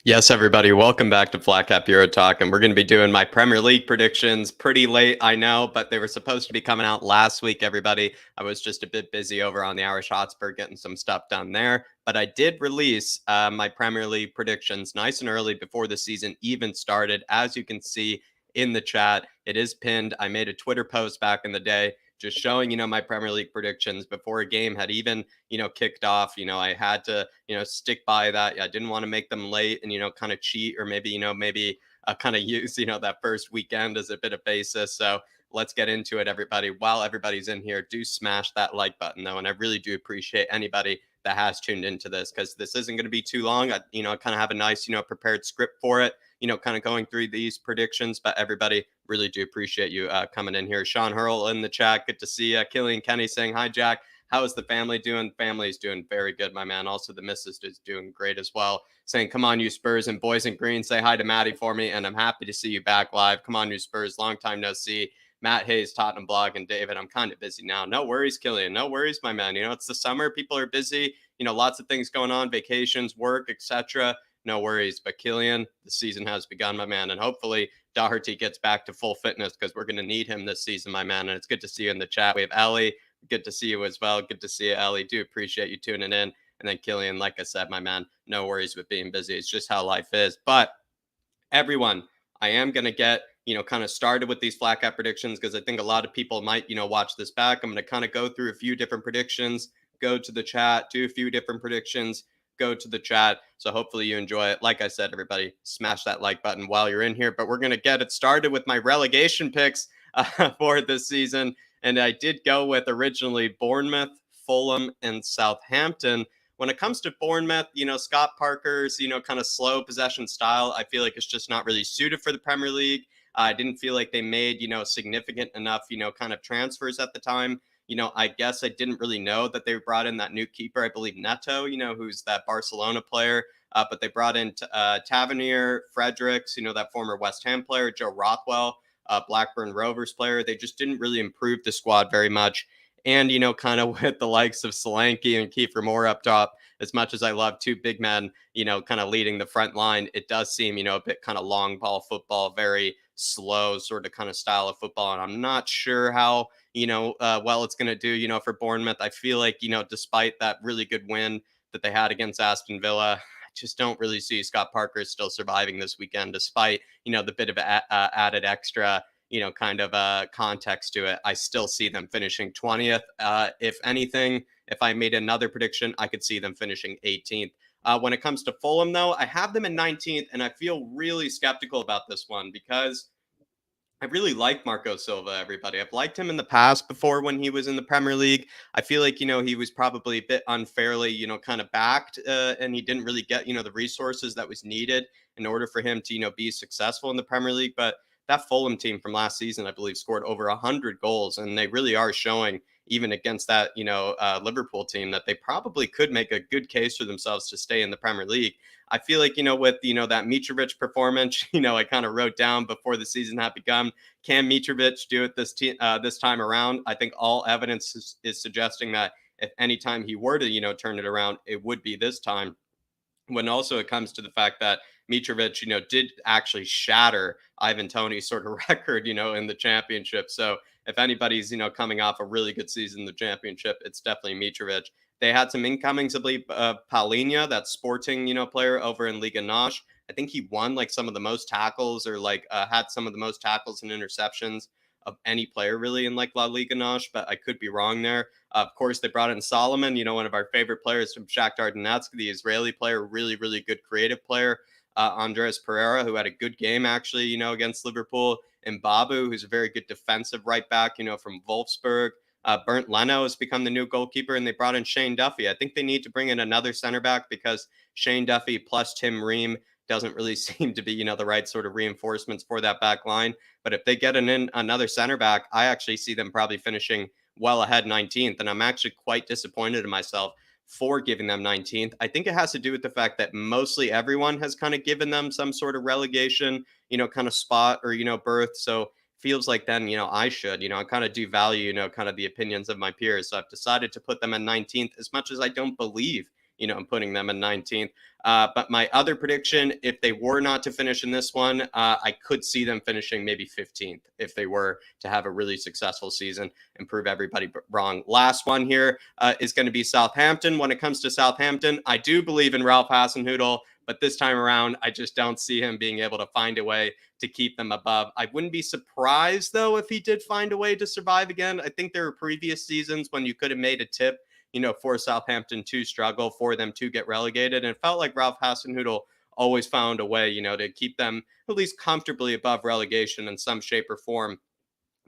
Yes, everybody, welcome back to Flat Cap Euro Talk, and we're going to be doing my Premier League predictions. Pretty late, I know, but they were supposed to be coming out last week, everybody. I was just a bit busy over on the Irish Hotspur getting some stuff done there, but I did release my Premier League predictions nice and early before the season even started. As you can see in the chat, it is pinned. I made a Twitter post back in the day just showing, my Premier League predictions before a game had even, kicked off. I had to, stick by that. I didn't want to make them late and, kind of cheat or maybe kind of use, that first weekend as a bit of basis. So let's get into it, everybody. While everybody's in here, do smash that like button, though. And I really do appreciate anybody that has tuned into this because this isn't going to be too long. I kind of have a nice, prepared script for it, kind of going through these predictions. But everybody, really do appreciate you coming in here. Sean Hurl in the chat. Good to see you. Killian Kenny saying, hi, Jack. How is the family doing? Family's doing very good, my man. Also, the missus is doing great as well. Saying, come on, you Spurs and boys in green. Say hi to Maddie for me. And I'm happy to see you back live. Come on, you Spurs. Long time no see. Matt Hayes, Tottenham Blog, and David, I'm kind of busy now. No worries, Killian. No worries, my man. It's the summer. People are busy. Lots of things going on, vacations, work, etc. No worries. But Killian, the season has begun, my man. And hopefully Doherty gets back to full fitness because we're going to need him this season, my man. And it's good to see you in the chat. We have Ellie. Good to see you as well. Good to see you, Ellie. Do appreciate you tuning in. And then Killian, like I said, my man, no worries with being busy. It's just how life is. But everyone, I am going to get, kind of started with these flat cap predictions because I think a lot of people might, watch this back. I'm going to kind of go through a few different predictions, go to the chat, do a few different predictions, go to the chat. So hopefully you enjoy it. Like I said, everybody, smash that like button while you're in here. But we're going to get it started with my relegation picks for this season. And I did go with originally Bournemouth, Fulham, and Southampton. When it comes to Bournemouth, Scott Parker's, kind of slow possession style, I feel like it's just not really suited for the Premier League. I didn't feel like they made, significant enough, kind of transfers at the time. I guess I didn't really know that they brought in that new keeper, I believe Neto, who's that Barcelona player. But they brought in Tavernier, Fredericks, that former West Ham player, Joe Rothwell, Blackburn Rovers player. They just didn't really improve the squad very much. And, kind of with the likes of Solanke and Kiefer Moore up top, as much as I love two big men, kind of leading the front line, it does seem, a bit kind of long ball football, very slow sort of kind of style of football. And I'm not sure how, well it's going to do, for Bournemouth. I feel like, despite that really good win that they had against Aston Villa, I just don't really see Scott Parker still surviving this weekend, despite, the bit of added extra kind of context to it. I still see them finishing 20th. If anything, if I made another prediction, I could see them finishing 18th. When it comes to Fulham, though, I have them in 19th, and I feel really skeptical about this one because I really like Marco Silva, everybody. I've liked him in the past before when he was in the Premier League. I feel like, he was probably a bit unfairly, kind of backed and he didn't really get, the resources that was needed in order for him to, be successful in the Premier League. But that Fulham team from last season, I believe, scored over 100 goals. And they really are showing, even against that, Liverpool team, that they probably could make a good case for themselves to stay in the Premier League. I feel like, with, that Mitrovic performance, I kind of wrote down before the season had begun, can Mitrovic do it this time around? I think all evidence is suggesting that if any time he were to, turn it around, it would be this time. When also it comes to the fact that Mitrovic, did actually shatter Ivan Toney's sort of record, in the championship. So if anybody's, coming off a really good season in the championship, it's definitely Mitrovic. They had some incomings, I believe, Paulinho, that Sporting, player over in Liga NOS. I think he won like some of the most tackles or like had some of the most tackles and interceptions of any player really in like La Liga NOS, but I could be wrong there. Of course, they brought in Solomon, one of our favorite players from Shakhtar Donetsk, the Israeli player, really, really good creative player. Andres Pereira, who had a good game actually, against Liverpool, and Babu, who's a very good defensive right back, from Wolfsburg. Bernd Leno has become the new goalkeeper, and they brought in Shane Duffy. I think they need to bring in another center back because Shane Duffy plus Tim Ream doesn't really seem to be, the right sort of reinforcements for that back line. But if they get another center back, I actually see them probably finishing well ahead 19th. And I'm actually quite disappointed in myself for giving them 19th. I think it has to do with the fact that mostly everyone has kind of given them some sort of relegation, kind of spot or, berth. So feels like then, I should, I kind of do value, kind of the opinions of my peers. So I've decided to put them at 19th as much as I don't believe and putting them in 19th. But my other prediction, if they were not to finish in this one, I could see them finishing maybe 15th if they were to have a really successful season and prove everybody wrong. Last one here is going to be Southampton. When it comes to Southampton, I do believe in Ralph Hasenhüttl, but this time around, I just don't see him being able to find a way to keep them above. I wouldn't be surprised, though, if he did find a way to survive again. I think there were previous seasons when you could have made a tip, for Southampton to struggle, for them to get relegated. And it felt like Ralph Hasenhüttl always found a way, to keep them at least comfortably above relegation in some shape or form.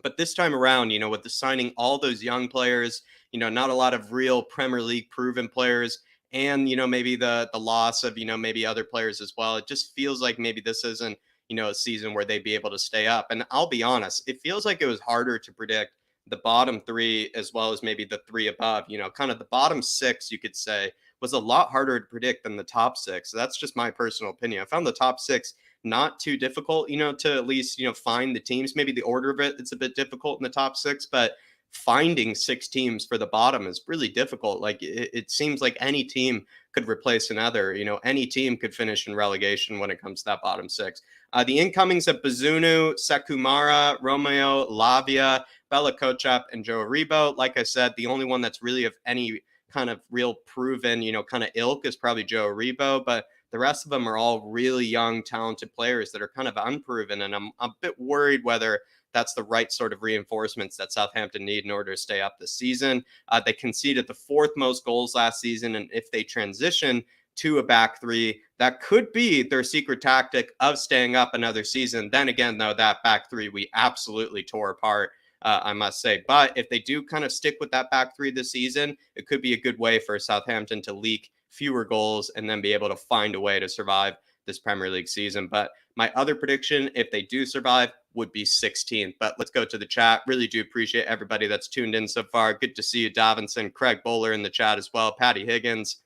But this time around, with the signing all those young players, not a lot of real Premier League proven players, and maybe the loss of maybe other players as well. It just feels like maybe this isn't a season where they'd be able to stay up. And I'll be honest, it feels like it was harder to predict the bottom three as well as maybe the three above. Kind of the bottom six, you could say, was a lot harder to predict than the top six. So that's just my personal opinion. I found the top six not too difficult, to at least, find the teams. Maybe the order of it's a bit difficult in the top six, but finding six teams for the bottom is really difficult. Like it seems like any team could replace another. Any team could finish in relegation when it comes to that bottom six. The incomings of Bazunu, Sekumara, Romeo, Lavia, Bella Kotchap, and Joe Aribo. Like I said, the only one that's really of any kind of real proven, kind of ilk is probably Joe Aribo, but the rest of them are all really young, talented players that are kind of unproven. And I'm a bit worried whether that's the right sort of reinforcements that Southampton need in order to stay up this season. They conceded the fourth most goals last season. And if they transition to a back three, that could be their secret tactic of staying up another season. Then again, though, that back three we absolutely tore apart. I must say. But if they do kind of stick with that back three this season, it could be a good way for Southampton to leak fewer goals and then be able to find a way to survive this Premier League season. But my other prediction, if they do survive, would be 16th. But let's go to the chat. Really do appreciate everybody that's tuned in so far. Good to see you, Davinson, Craig Bowler in the chat as well, Patty Higgins.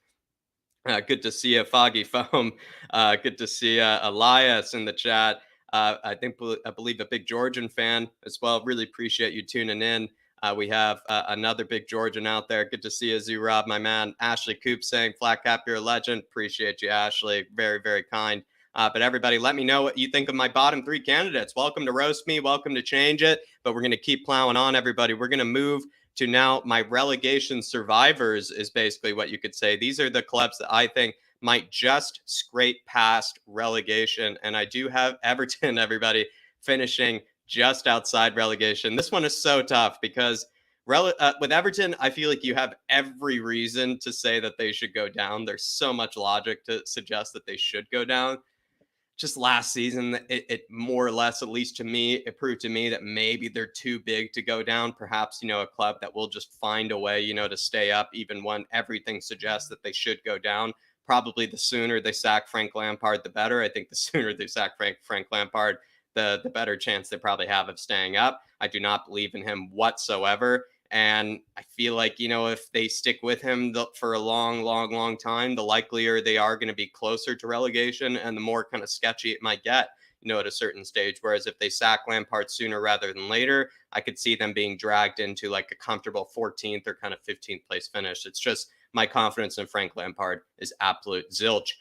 Good to see you, Foggy Foam. Good to see Elias in the chat. I believe a big Georgian fan as well. Really appreciate you tuning in. We have another big Georgian out there. Good to see you, Zoo-Rob, my man. Ashley Coop saying, Flat Cap, you're a legend. Appreciate you, Ashley. Very, very kind. But everybody, let me know what you think of my bottom three candidates. Welcome to roast me. Welcome to change it. But we're going to keep plowing on, everybody. We're going to move to now my relegation survivors is basically what you could say. These are the clubs that I think might just scrape past relegation. And I do have Everton, everybody, finishing just outside relegation. This one is so tough because with Everton, I feel like you have every reason to say that they should go down. There's so much logic to suggest that they should go down. Just last season, it more or less, at least to me, it proved to me that maybe they're too big to go down. Perhaps, a club that will just find a way, to stay up, even when everything suggests that they should go down. Probably the sooner they sack Frank Lampard, the better. I think the sooner they sack Frank Lampard, the better chance they probably have of staying up. I do not believe in him whatsoever. And I feel like, if they stick with him for a long, long, long time, the likelier they are going to be closer to relegation and the more kind of sketchy it might get, at a certain stage. Whereas if they sack Lampard sooner rather than later, I could see them being dragged into like a comfortable 14th or kind of 15th place finish. It's just my confidence in Frank Lampard is absolute zilch.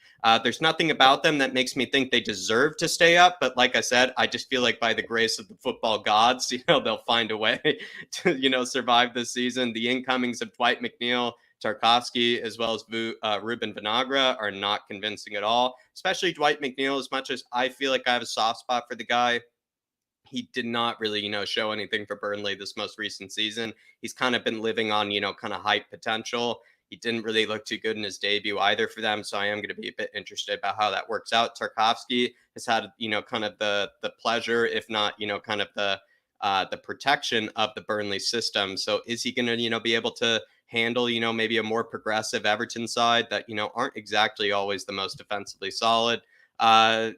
There's nothing about them that makes me think they deserve to stay up. But like I said, I just feel like by the grace of the football gods, they'll find a way to, survive this season. The incomings of Dwight McNeil, Tarkovsky, as well as Ruben Vinagre are not convincing at all, especially Dwight McNeil. As much as I feel like I have a soft spot for the guy, he did not really, show anything for Burnley this most recent season. He's kind of been living on, kind of hype potential. He didn't really look too good in his debut either for them. So I am going to be a bit interested about how that works out. Tarkovsky has had, kind of the pleasure, if not, kind of the protection of the Burnley system. So is he going to, be able to handle, maybe a more progressive Everton side that, aren't exactly always the most defensively solid? I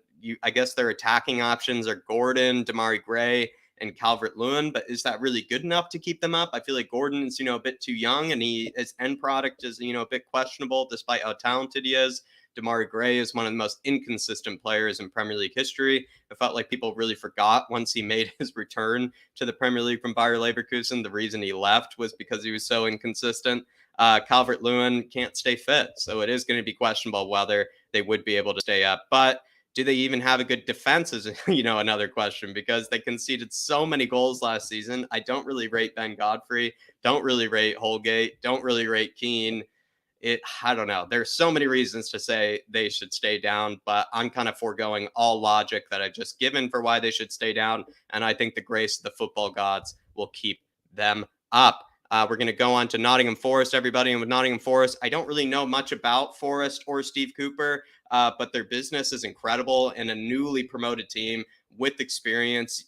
guess their attacking options are Gordon, Damari Gray, and Calvert-Lewin, but is that really good enough to keep them up? I feel like Gordon's, a bit too young, and his end product is, a bit questionable despite how talented he is. Damari Gray is one of the most inconsistent players in Premier League history. It felt like people really forgot once he made his return to the Premier League from Bayer Leverkusen. The reason he left was because he was so inconsistent. Calvert-Lewin can't stay fit, so it is going to be questionable whether they would be able to stay up. But do they even have a good defense is, another question, because they conceded so many goals last season. I don't really rate Ben Godfrey, don't really rate Holgate, don't really rate Keane. I don't know. There's so many reasons to say they should stay down, but I'm kind of foregoing all logic that I've just given for why they should stay down. And I think the grace of the football gods will keep them up. We're going to go on to Nottingham Forest, everybody. And with Nottingham Forest, I don't really know much about Forest or Steve Cooper, but their business is incredible, and a newly promoted team with experience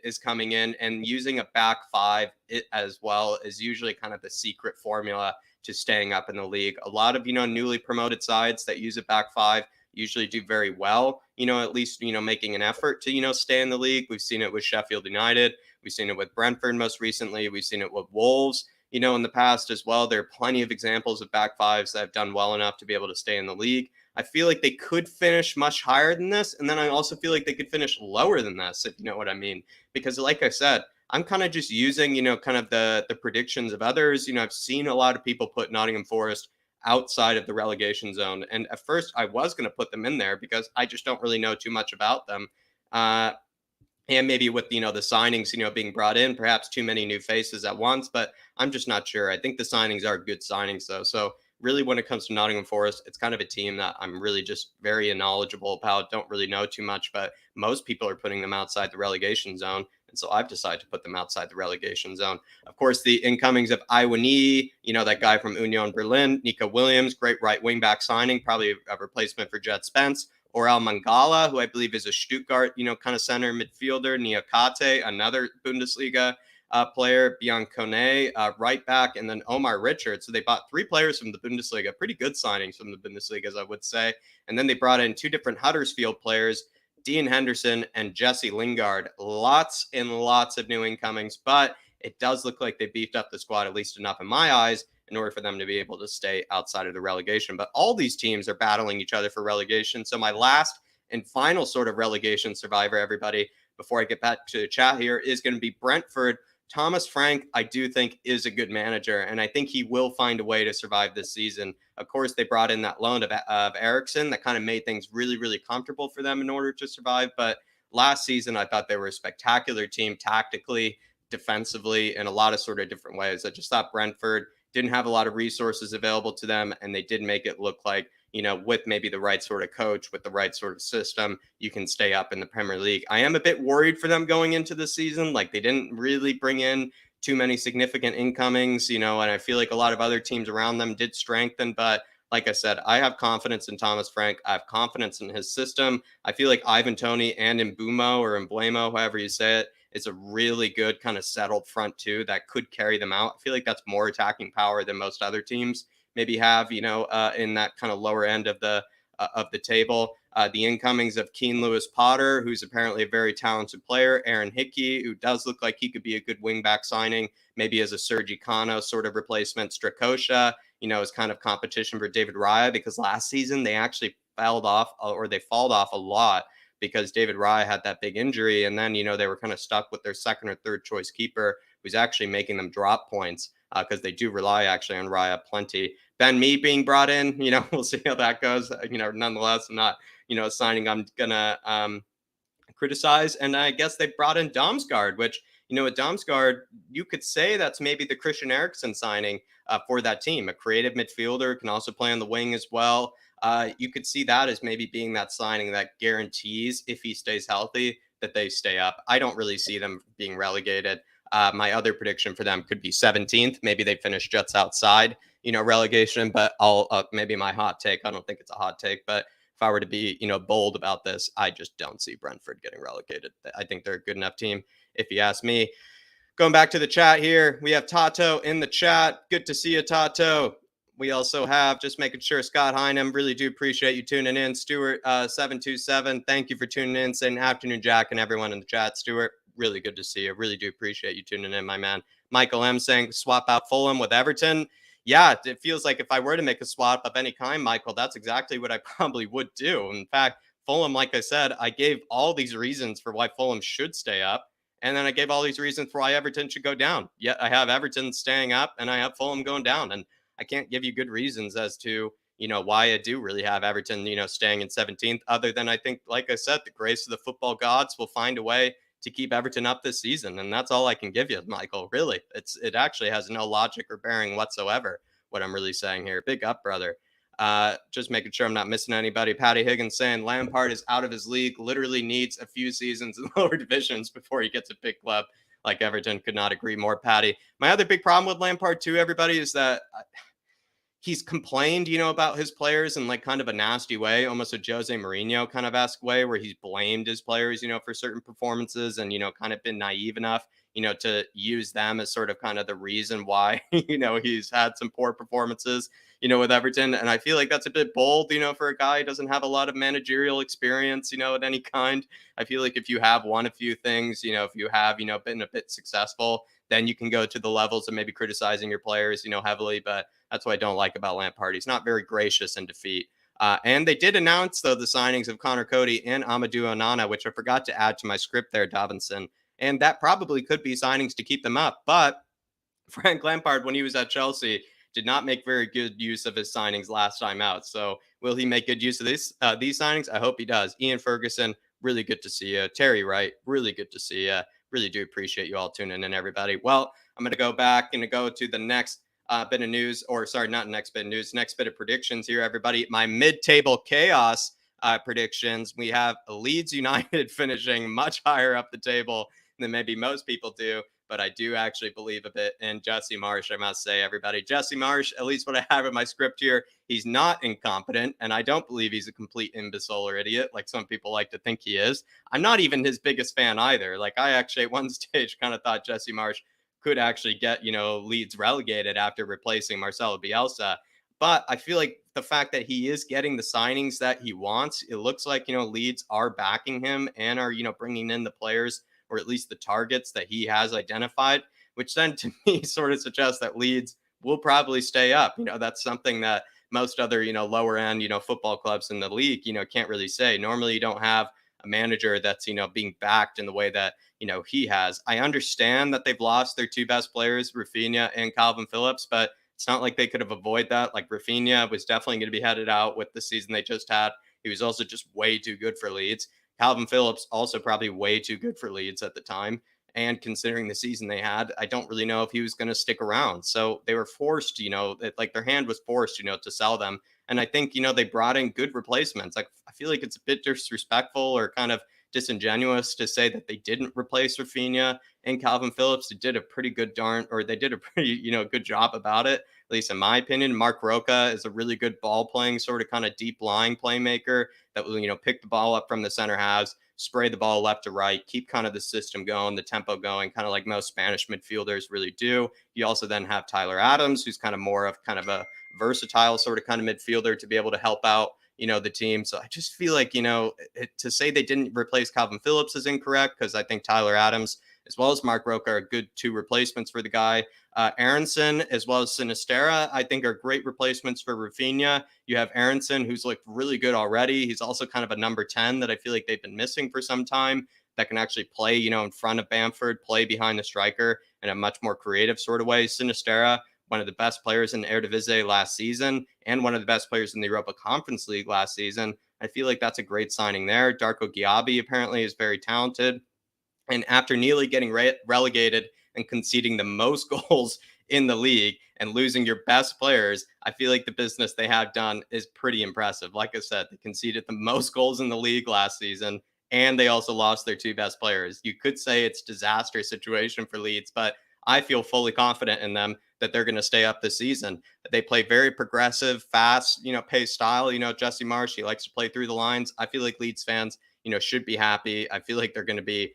is coming in, and using a back five as well is usually kind of the secret formula to staying up in the league. A lot of, newly promoted sides that use a back five usually do very well, at least, making an effort to, stay in the league. We've seen it with Sheffield United. We've seen it with Brentford most recently. We've seen it with Wolves, in the past as well. There are plenty of examples of back fives that have done well enough to be able to stay in the league. I feel like they could finish much higher than this. And then I also feel like they could finish lower than this, if you know what I mean. Because like I said, I'm kind of just using, kind of the predictions of others. I've seen a lot of people put Nottingham Forest outside of the relegation zone. And at first I was going to put them in there because I just don't really know too much about them. And maybe with, the signings, being brought in, perhaps too many new faces at once, but I'm just not sure. I think the signings are good signings though. So really when it comes to Nottingham Forest, it's kind of a team that I'm really just very knowledgeable about, don't really know too much, but most people are putting them outside the relegation zone. And so I've decided to put them outside the relegation zone. Of course, the incomings of Iwani, that guy from Union Berlin, Nico Williams, great right wing back signing, probably a replacement for Jet Spence. Orel Mangala, who I believe is a Stuttgart, kind of center midfielder. Niakate, another Bundesliga player. Biancone, right back, and then Omar Richard. So they bought 3 players from the Bundesliga. Pretty good signings from the Bundesliga, as I would say. And then they brought in 2 different Huddersfield players, Dean Henderson and Jesse Lingard. Lots and lots of new incomings, but it does look like they beefed up the squad, at least enough in my eyes, in order for them to be able to stay outside of the relegation. But all these teams are battling each other for relegation. So my last and final sort of relegation survivor, everybody, before I get back to the chat here, is going to be Brentford. Thomas Frank, I do think, is a good manager, and I think he will find a way to survive this season. Of course, they brought in that loan of Eriksson that kind of made things really, really comfortable for them in order to survive. But last season, I thought they were a spectacular team tactically, defensively, in a lot of sort of different ways. I just thought Brentford didn't have a lot of resources available to them, and they did make it look like, with maybe the right sort of coach, with the right sort of system, you can stay up in the Premier League. I am a bit worried for them going into the season. Like, they didn't really bring in too many significant incomings, and I feel like a lot of other teams around them did strengthen. But like I said, I have confidence in Thomas Frank. I have confidence in his system. I feel like Ivan Toney and Mbumo, or Emblemo, however you say it, is a really good kind of settled front two that could carry them out. I feel like that's more attacking power than most other teams maybe have, in that kind of lower end of the table. The incomings of Keane Lewis Potter, who's apparently a very talented player, Aaron Hickey, who does look like he could be a good wingback signing, maybe as a Sergi Cano sort of replacement. Strakosha, is kind of competition for David Raya, because last season they actually fell off a lot because David Raya had that big injury. And then, they were kind of stuck with their second or third choice keeper, who's actually making them drop points because they do rely actually on Raya plenty. Ben Mee being brought in, we'll see how that goes. Nonetheless, I'm not, signing I'm going to criticize. And I guess they brought in Damsgaard, which, with Damsgaard, you could say that's maybe the Christian Eriksen signing for that team. A creative midfielder, can also play on the wing as well. You could see that as maybe being that signing that guarantees, if he stays healthy, that they stay up. I don't really see them being relegated. My other prediction for them could be 17th. Maybe they finish just outside, relegation. But maybe my hot take, I don't think it's a hot take, but if I were to be, bold about this, I just don't see Brentford getting relegated. I think they're a good enough team, if you ask me. Going back to the chat here, we have Tato in the chat. Good to see you, Tato. We also have, just making sure, Scott Heinem. Really do appreciate you tuning in. Stuart 727, thank you for tuning in. Saying afternoon, Jack, and everyone in the chat. Stuart, Really good to see you. Really do appreciate you tuning in, my man. Michael M saying swap out Fulham with Everton. Yeah, it feels like if I were to make a swap of any kind, Michael, that's exactly what I probably would do. In fact, Fulham, like I said, I gave all these reasons for why Fulham should stay up. And then I gave all these reasons for why Everton should go down. Yet I have Everton staying up and I have Fulham going down. And I can't give you good reasons as to, why I do really have Everton, staying in 17th, other than I think, like I said, the grace of the football gods will find a way to keep Everton up this season. And that's all I can give you, Michael. Really. It actually has no logic or bearing whatsoever, what I'm really saying here. Big up, brother. Just making sure I'm not missing anybody. Patty Higgins saying Lampard is out of his league, literally needs a few seasons in lower divisions before he gets a big club like Everton. Could not agree more, Patty. My other big problem with Lampard, too, everybody, is that he's complained, about his players in like kind of a nasty way, almost a Jose Mourinho kind of esque way, where he's blamed his players, for certain performances and, kind of been naive enough, to use them as sort of kind of the reason why, he's had some poor performances, with Everton. And I feel like that's a bit bold, for a guy who doesn't have a lot of managerial experience, at any kind. I feel like if you have won a few things, if you have, been a bit successful, then you can go to the levels of maybe criticizing your players, heavily. But that's what I don't like about Lampard. He's not very gracious in defeat. And they did announce, though, the signings of Connor Cody and Amadou Onana, which I forgot to add to my script there, Davinson. And that probably could be signings to keep them up. But Frank Lampard, when he was at Chelsea, did not make very good use of his signings last time out. So will he make good use of these signings? I hope he does. Ian Ferguson, really good to see you. Terry Wright, really good to see you. Really do appreciate you all tuning in, everybody. Well, I'm going to go back and go to the next bit of news, or sorry, not next bit of news, next bit of predictions here, everybody. My mid-table chaos predictions. We have Leeds United finishing much higher up the table than maybe most people do, but I do actually believe a bit in Jesse Marsh, I must say, everybody. Jesse Marsh, at least what I have in my script here, he's not incompetent, and I don't believe he's a complete imbecile or idiot like some people like to think he is. I'm not even his biggest fan either. Like, I actually at one stage kind of thought Jesse Marsh could actually get, Leeds relegated after replacing Marcelo Bielsa. But I feel like the fact that he is getting the signings that he wants, it looks like, Leeds are backing him and are, bringing in the players, or at least the targets that he has identified, which then to me sort of suggests that Leeds will probably stay up. That's something that most other, lower end, football clubs in the league, can't really say. Normally you don't have a manager that's, being backed in the way that, he has. I understand that they've lost their two best players, Rafinha and Calvin Phillips, but it's not like they could have avoided that. Like, Rafinha was definitely going to be headed out with the season they just had. He was also just way too good for Leeds. Calvin Phillips also probably way too good for Leeds at the time. And considering the season they had, I don't really know if he was going to stick around. So they were forced, like their hand was forced, to sell them. And I think, they brought in good replacements. Like, I feel like it's a bit disrespectful or kind of disingenuous to say that they didn't replace Rafinha and Calvin Phillips. They did a pretty good they did a pretty, good job about it, at least in my opinion. Mark Roca is a really good ball playing, sort of kind of deep lying playmaker that will, pick the ball up from the center halves, spray the ball left to right, keep kind of the system going, the tempo going, kind of like most Spanish midfielders really do. You also then have Tyler Adams, who's kind of more of kind of a versatile sort of kind of midfielder to be able to help out, the team. So I just feel like, to say they didn't replace Calvin Phillips is incorrect, because I think Tyler Adams as well as Mark Roca are good two replacements for the guy. Aronson as well as Sinistera, I think, are great replacements for Rafinha. You have Aronson, who's looked really good already. He's also kind of a number 10 that I feel like they've been missing for some time, that can actually play, in front of Bamford, play behind the striker in a much more creative sort of way. Sinistera, one of the best players in the Eredivisie last season and one of the best players in the Europa Conference League last season. I feel like that's a great signing there. Darko Giabi apparently is very talented. And after nearly getting relegated and conceding the most goals in the league and losing your best players, I feel like the business they have done is pretty impressive. Like I said, they conceded the most goals in the league last season, and they also lost their two best players. You could say it's a disaster situation for Leeds, but I feel fully confident in them that they're going to stay up this season. They play very progressive, fast, pace style. Jesse Marsh, he likes to play through the lines. I feel like Leeds fans, should be happy. I feel like they're going to be,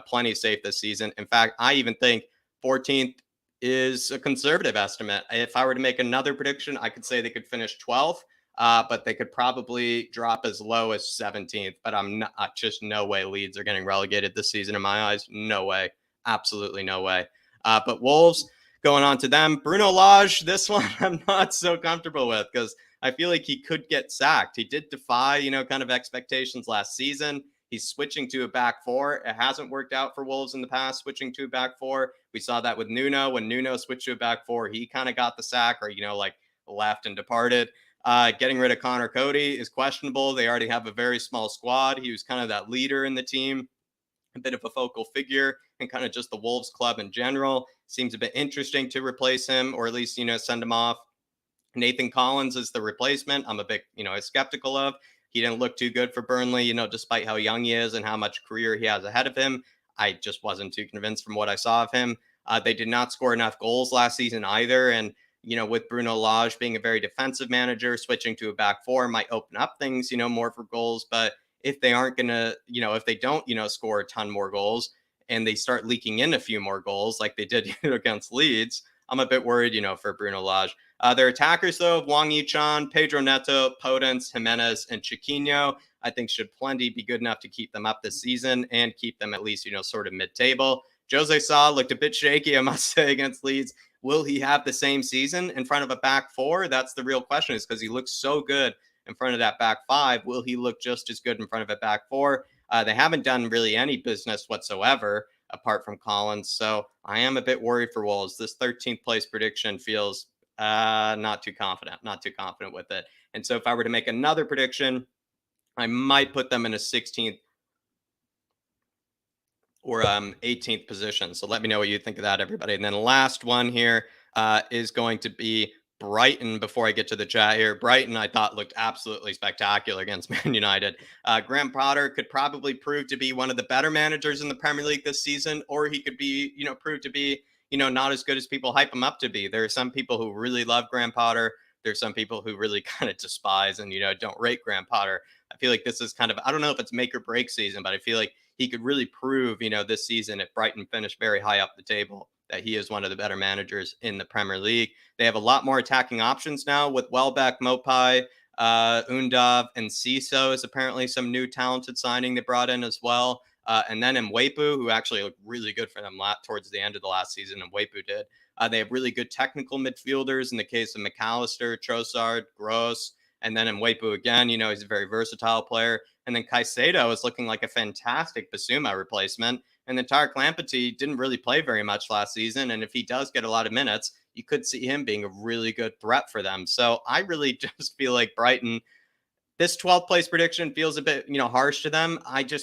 plenty safe this season. In fact, I even think 14th is a conservative estimate. If I were to make another prediction, I could say they could finish 12th. but they could probably drop as low as 17th. But I'm not just no way Leeds are getting relegated this season in my eyes. No way. Absolutely no way. But Wolves, going on to them, Bruno Lage, this one I'm not so comfortable with because I feel like he could get sacked. He did defy, kind of expectations last season. He's switching to a back four. It hasn't worked out for Wolves in the past, switching to a back four. We saw that with Nuno. When Nuno switched to a back four, he kind of got the sack or, like left and departed. Getting rid of Connor Cody is questionable. They already have a very small squad. He was kind of that leader in the team, a bit of a focal figure, and kind of just the Wolves club in general. Seems a bit interesting to replace him or at least, send him off. Nathan Collins is the replacement. I'm a bit, skeptical of. He didn't look too good for Burnley, despite how young he is and how much career he has ahead of him. I just wasn't too convinced from what I saw of him. They did not score enough goals last season either. And, with Bruno Lage being a very defensive manager, switching to a back four might open up things, more for goals. But if they aren't going to, if they don't, score a ton more goals and they start leaking in a few more goals like they did against Leeds, I'm a bit worried, for Bruno Lage. Their attackers, though, Wang Yichan, Pedro Neto, Podence, Jimenez, and Chiquinho, I think should plenty be good enough to keep them up this season and keep them at least, sort of mid-table. Jose Sa looked a bit shaky, I must say, against Leeds. Will he have the same season in front of a back four? That's the real question, is because he looks so good in front of that back five. Will he look just as good in front of a back four? They haven't done really any business whatsoever apart from Collins. So I am a bit worried for Wolves. This 13th place prediction feels not too confident with it. And so if I were to make another prediction, I might put them in a 16th or 18th position. So let me know what you think of that, everybody. And then the last one here is going to be Brighton. Before I get to the chat here, Brighton I thought looked absolutely spectacular against Man United. Graham Potter could probably prove to be one of the better managers in the Premier League this season, or he could be, prove to be, not as good as people hype him up to be. There are some people who really love Graham Potter. There's some people who really kind of despise and, don't rate Graham Potter. I feel like this is kind of, I don't know if it's make or break season, but I feel like he could really prove, this season if Brighton finished very high up the table, that he is one of the better managers in the Premier League. They have a lot more attacking options now with Welbeck, Mopai, Undav, and Ciso is apparently some new talented signing they brought in as well. And then Mwepu, who actually looked really good for them towards the end of the last season, and Mwepu did. They have really good technical midfielders in the case of McAllister, Trossard, Gross, and then Mwepu again, he's a very versatile player. And then Caicedo is looking like a fantastic Basuma replacement. And then Tarek Lamptey didn't really play very much last season. And if he does get a lot of minutes, you could see him being a really good threat for them. So I really just feel like Brighton, this 12th place prediction feels a bit, harsh to them.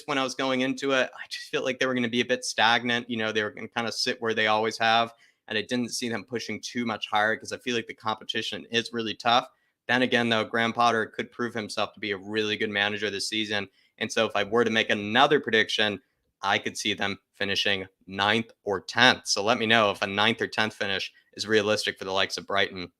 When I was going into it, I just feel like they were going to be a bit stagnant. They were going to kind of sit where they always have. And I didn't see them pushing too much higher because I feel like the competition is really tough. Then again, though, Graham Potter could prove himself to be a really good manager this season. And so if I were to make another prediction, I could see them finishing 9th or 10th. So let me know if a 9th or 10th finish is realistic for the likes of Brighton.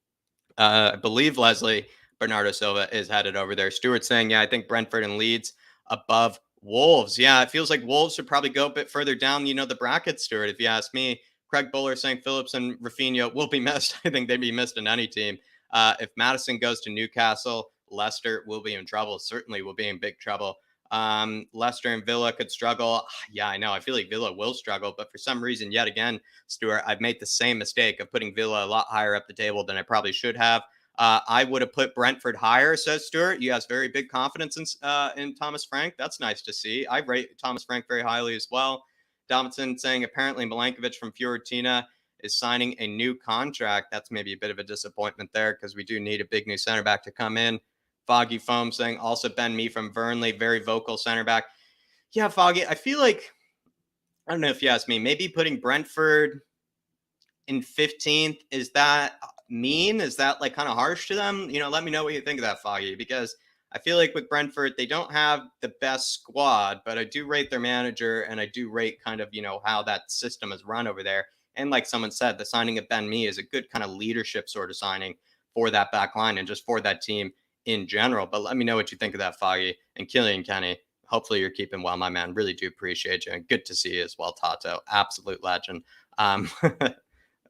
I believe, Leslie, Bernardo Silva is headed over there. Stuart saying, yeah, I think Brentford and Leeds above Wolves. Yeah, it feels like Wolves should probably go a bit further down, the bracket, Stuart, if you ask me. Craig Buller saying Phillips and Rafinha will be missed. I think they'd be missed in any team. If Madison goes to Newcastle, Leicester will be in trouble. Certainly will be in big trouble. Leicester and Villa could struggle. Yeah, I know. I feel like Villa will struggle, but for some reason, yet again, Stuart, I've made the same mistake of putting Villa a lot higher up the table than I probably should have. I would have put Brentford higher, says Stuart. You have very big confidence in Thomas Frank. That's nice to see. I rate Thomas Frank very highly as well. Dobson saying apparently Milankovic from Fiorentina is signing a new contract. That's maybe a bit of a disappointment there because we do need a big new center back to come in. Foggy Foam saying also Ben Mee from Burnley, very vocal center back. Yeah, Foggy, I feel like, I don't know if you ask me, maybe putting Brentford in 15th, is that mean? Is that like kind of harsh to them? Let me know what you think of that, Foggy, because I feel like with Brentford, they don't have the best squad, but I do rate their manager and I do rate kind of, how that system is run over there. And like someone said, the signing of Ben Mee is a good kind of leadership sort of signing for that back line and just for that team in general. But let me know what you think of that, Foggy. And Killian Kenny, hopefully you're keeping well, my man. Really do appreciate you. And good to see you as well, Tato. Absolute legend.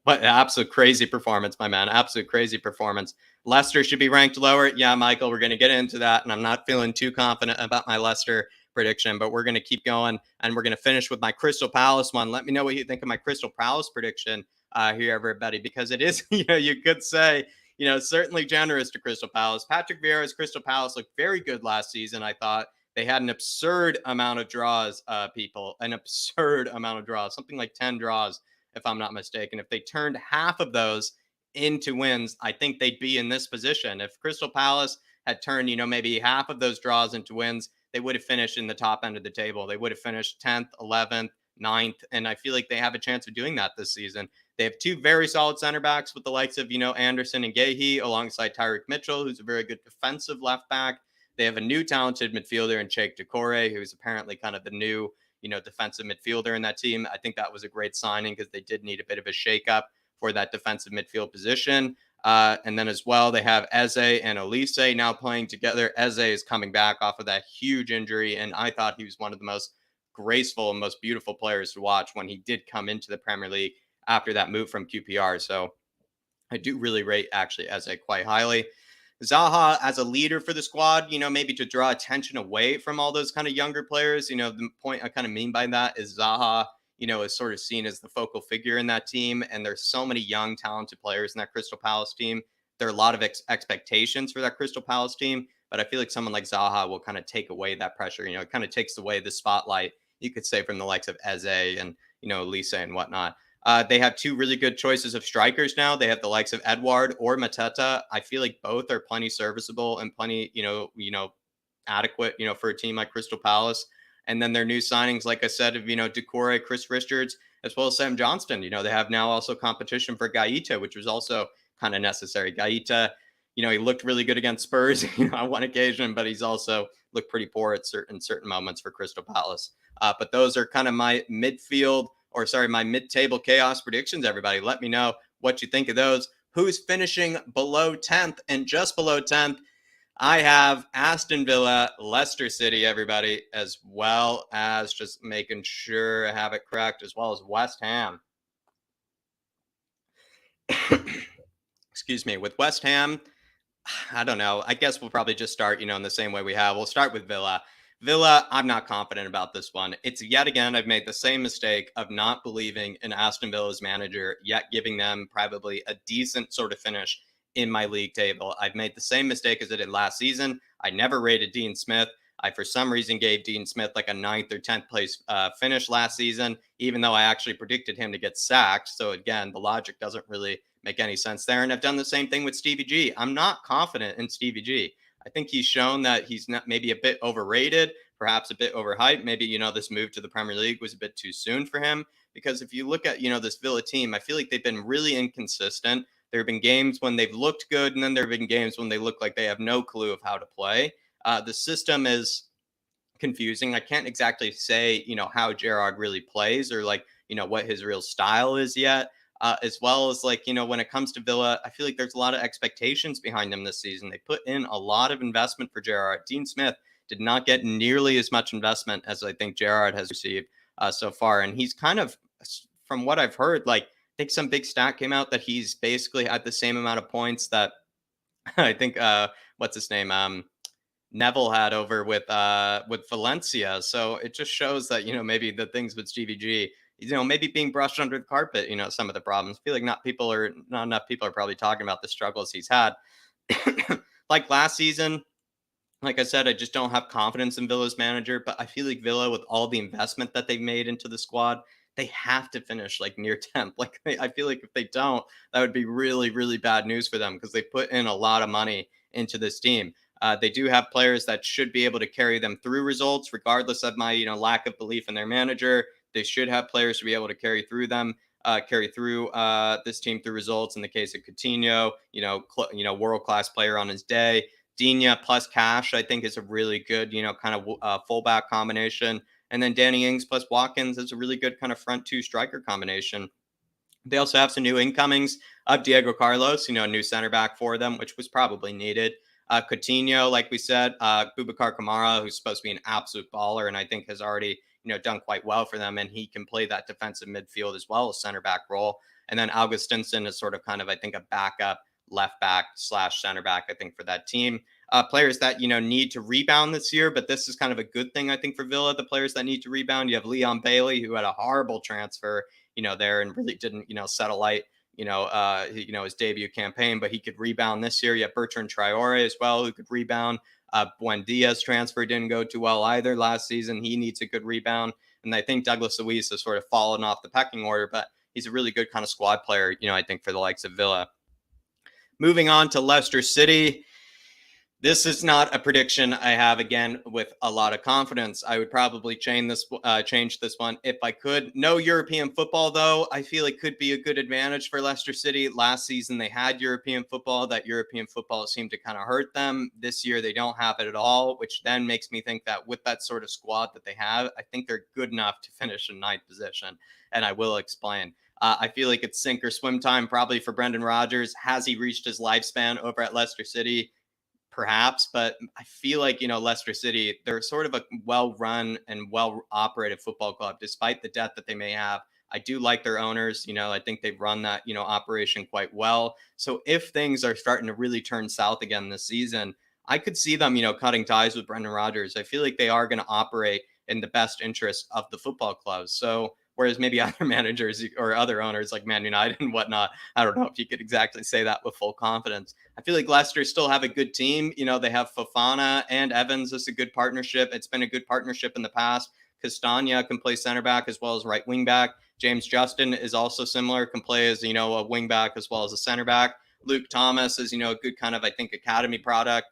What absolute crazy performance, my man. Absolute crazy performance. Leicester should be ranked lower. Yeah, Michael, we're going to get into that. And I'm not feeling too confident about my Leicester prediction, but we're going to keep going and we're going to finish with my Crystal Palace one. Let me know what you think of my Crystal Palace prediction here, everybody, because it is, you could say, certainly generous to Crystal Palace. Patrick Vieira's Crystal Palace looked very good last season, I thought. They had an absurd amount of draws, people, an absurd amount of draws, something like 10 draws if I'm not mistaken. If they turned half of those into wins, I think they'd be in this position. If Crystal Palace had turned, maybe half of those draws into wins, they would have finished in the top end of the table. They would have finished 10th, 11th, ninth. And I feel like they have a chance of doing that this season. They have two very solid center backs with the likes of, Anderson and Gahey alongside Tyreek Mitchell, who's a very good defensive left back. They have a new talented midfielder in Cheikh Doucouré, who's apparently kind of the new defensive midfielder in that team. I think that was a great signing because they did need a bit of a shakeup for that defensive midfield position. And then as well, they have Eze and Elise now playing together. Eze is coming back off of that huge injury, and I thought he was one of the most graceful and most beautiful players to watch when he did come into the Premier League after that move from QPR. So I do really rate actually Eze quite highly. Zaha as a leader for the squad, maybe to draw attention away from all those kind of younger players. The point I kind of mean by that is Zaha, is sort of seen as the focal figure in that team. And there's so many young, talented players in that Crystal Palace team. There are a lot of expectations for that Crystal Palace team. But I feel like someone like Zaha will kind of take away that pressure. It kind of takes away the spotlight, you could say, from the likes of Eze and, Lisa and whatnot. They have two really good choices of strikers now. They have the likes of Edouard or Mateta. I feel like both are plenty serviceable and plenty, adequate, for a team like Crystal Palace. And then their new signings, like I said, of, Doucouré, Chris Richards, as well as Sam Johnston. They have now also competition for Gaeta, which was also kind of necessary. Gaeta, he looked really good against Spurs, on one occasion, but he's also looked pretty poor at certain moments for Crystal Palace. But those are kind of my my mid-table chaos predictions, everybody. Let me know what you think of those. Who's finishing below 10th? And just below 10th, I have Aston Villa, Leicester City, everybody, as well as just making sure I have it correct, as well as West Ham. Excuse me. With West Ham, I don't know. I guess we'll probably just start, in the same way we have. We'll start with Villa. Villa, I'm not confident about this one. It's yet again, I've made the same mistake of not believing in Aston Villa's manager, yet giving them probably a decent sort of finish in my league table. I've made the same mistake as I did last season. I never rated Dean Smith. I, for some reason, gave Dean Smith like a 9th or 10th place finish last season, even though I actually predicted him to get sacked. So again, the logic doesn't really make any sense there. And I've done the same thing with Stevie G. I'm not confident in Stevie G. I think he's shown that he's not maybe a bit overrated, perhaps a bit overhyped. Maybe, this move to the Premier League was a bit too soon for him. Because if you look at, this Villa team, I feel like they've been really inconsistent. There have been games when they've looked good, and then there have been games when they look like they have no clue of how to play. The system is confusing. I can't exactly say, how Gerrard really plays or what his real style is yet. As well as when it comes to Villa, I feel like there's a lot of expectations behind them this season. They put in a lot of investment for Gerrard. Dean Smith did not get nearly as much investment as I think Gerrard has received so far. And he's kind of, from what I've heard, I think some big stat came out that he's basically had the same amount of points that I think, what's his name? Neville had over with Valencia. So it just shows that, maybe the things with Stevie G, maybe being brushed under the carpet, some of the problems. I feel like not enough people are probably talking about the struggles he's had. Like last season, like I said, I just don't have confidence in Villa's manager, but I feel like Villa, with all the investment that they've made into the squad, they have to finish near 10th. I feel like if they don't, that would be really, really bad news for them because they put in a lot of money into this team. They do have players that should be able to carry them through results, regardless of my, lack of belief in their manager. They should have players to be able to carry through this team through results. In the case of Coutinho, world-class player on his day. Digne plus Cash, I think, is a really good, kind of fullback combination. And then Danny Ings plus Watkins is a really good kind of front two striker combination. They also have some new incomings of Diego Carlos, a new center back for them, which was probably needed. Coutinho, like we said, Boubacar Kamara, who's supposed to be an absolute baller, and I think has already, done quite well for them, and he can play that defensive midfield as well as center back role. And then Augustinson is sort of kind of, I think, a backup left back slash center back, I think, for that team. Players that, need to rebound this year, but this is kind of a good thing, I think, for Villa. The players that need to rebound, you have Leon Bailey, who had a horrible transfer, there and really didn't, set alight, his debut campaign, but he could rebound this year. You have Bertrand Traore as well, who could rebound. Buendia's transfer didn't go too well either last season. He needs a good rebound. And I think Douglas Luiz has sort of fallen off the pecking order, but he's a really good kind of squad player, I think, for the likes of Villa. Moving on to Leicester City. This is not a prediction I have, again, with a lot of confidence. I would probably change this one if I could. No European football, though, I feel it could be a good advantage for Leicester City. Last season, they had European football. That European football seemed to kind of hurt them. This year, they don't have it at all, which then makes me think that with that sort of squad that they have, I think they're good enough to finish in ninth position, and I will explain. I feel like it's sink or swim time probably for Brendan Rodgers. Has he reached his lifespan over at Leicester City? Perhaps, but I feel like, Leicester City, they're sort of a well-run and well-operated football club, despite the debt that they may have. I do like their owners. I think they've run that, operation quite well. So if things are starting to really turn south again this season, I could see them, cutting ties with Brendan Rodgers. I feel like they are going to operate in the best interest of the football club. So whereas maybe other managers or other owners like Man United and whatnot, I don't know if you could exactly say that with full confidence. I feel like Leicester still have a good team. They have Fofana and Evans. It's a good partnership. It's been a good partnership in the past. Castagna can play center back as well as right wing back. James Justin is also similar, can play as, a wing back as well as a center back. Luke Thomas is, a good kind of, I think, academy product.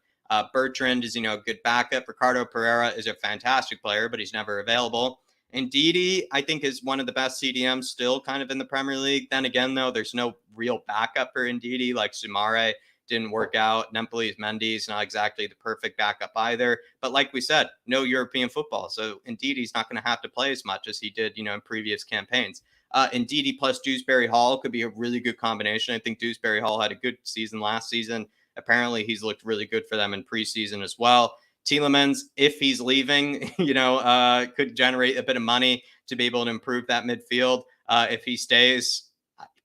Bertrand is, a good backup. Ricardo Pereira is a fantastic player, but he's never available. And Ndidi, I think, is one of the best CDMs still kind of in the Premier League. Then again, though, there's no real backup for Ndidi. Like Soumare didn't work out. Nampalys Mendy's not exactly the perfect backup either. But like we said, no European football. So Ndidi's not going to have to play as much as he did, in previous campaigns. Ndidi plus Dewsbury Hall could be a really good combination. I think Dewsbury Hall had a good season last season. Apparently, he's looked really good for them in preseason as well. Tielemans, if he's leaving, could generate a bit of money to be able to improve that midfield. If he stays,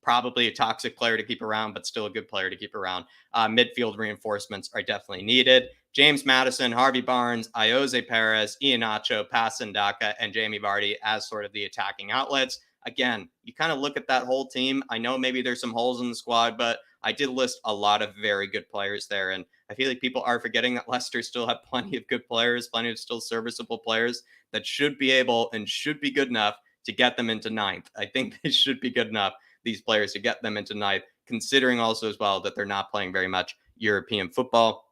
probably a toxic player to keep around, but still a good player to keep around. Midfield reinforcements are definitely needed. James Maddison, Harvey Barnes, Ioze Perez, Iheanacho, Pasandaka, and Jamie Vardy as sort of the attacking outlets. Again, you kind of look at that whole team. I know maybe there's some holes in the squad, but I did list a lot of very good players there. And I feel like people are forgetting that Leicester still have plenty of good players, plenty of still serviceable players that should be able and should be good enough to get them into ninth. I think they should be good enough, these players, to get them into ninth, considering also as well that they're not playing very much European football.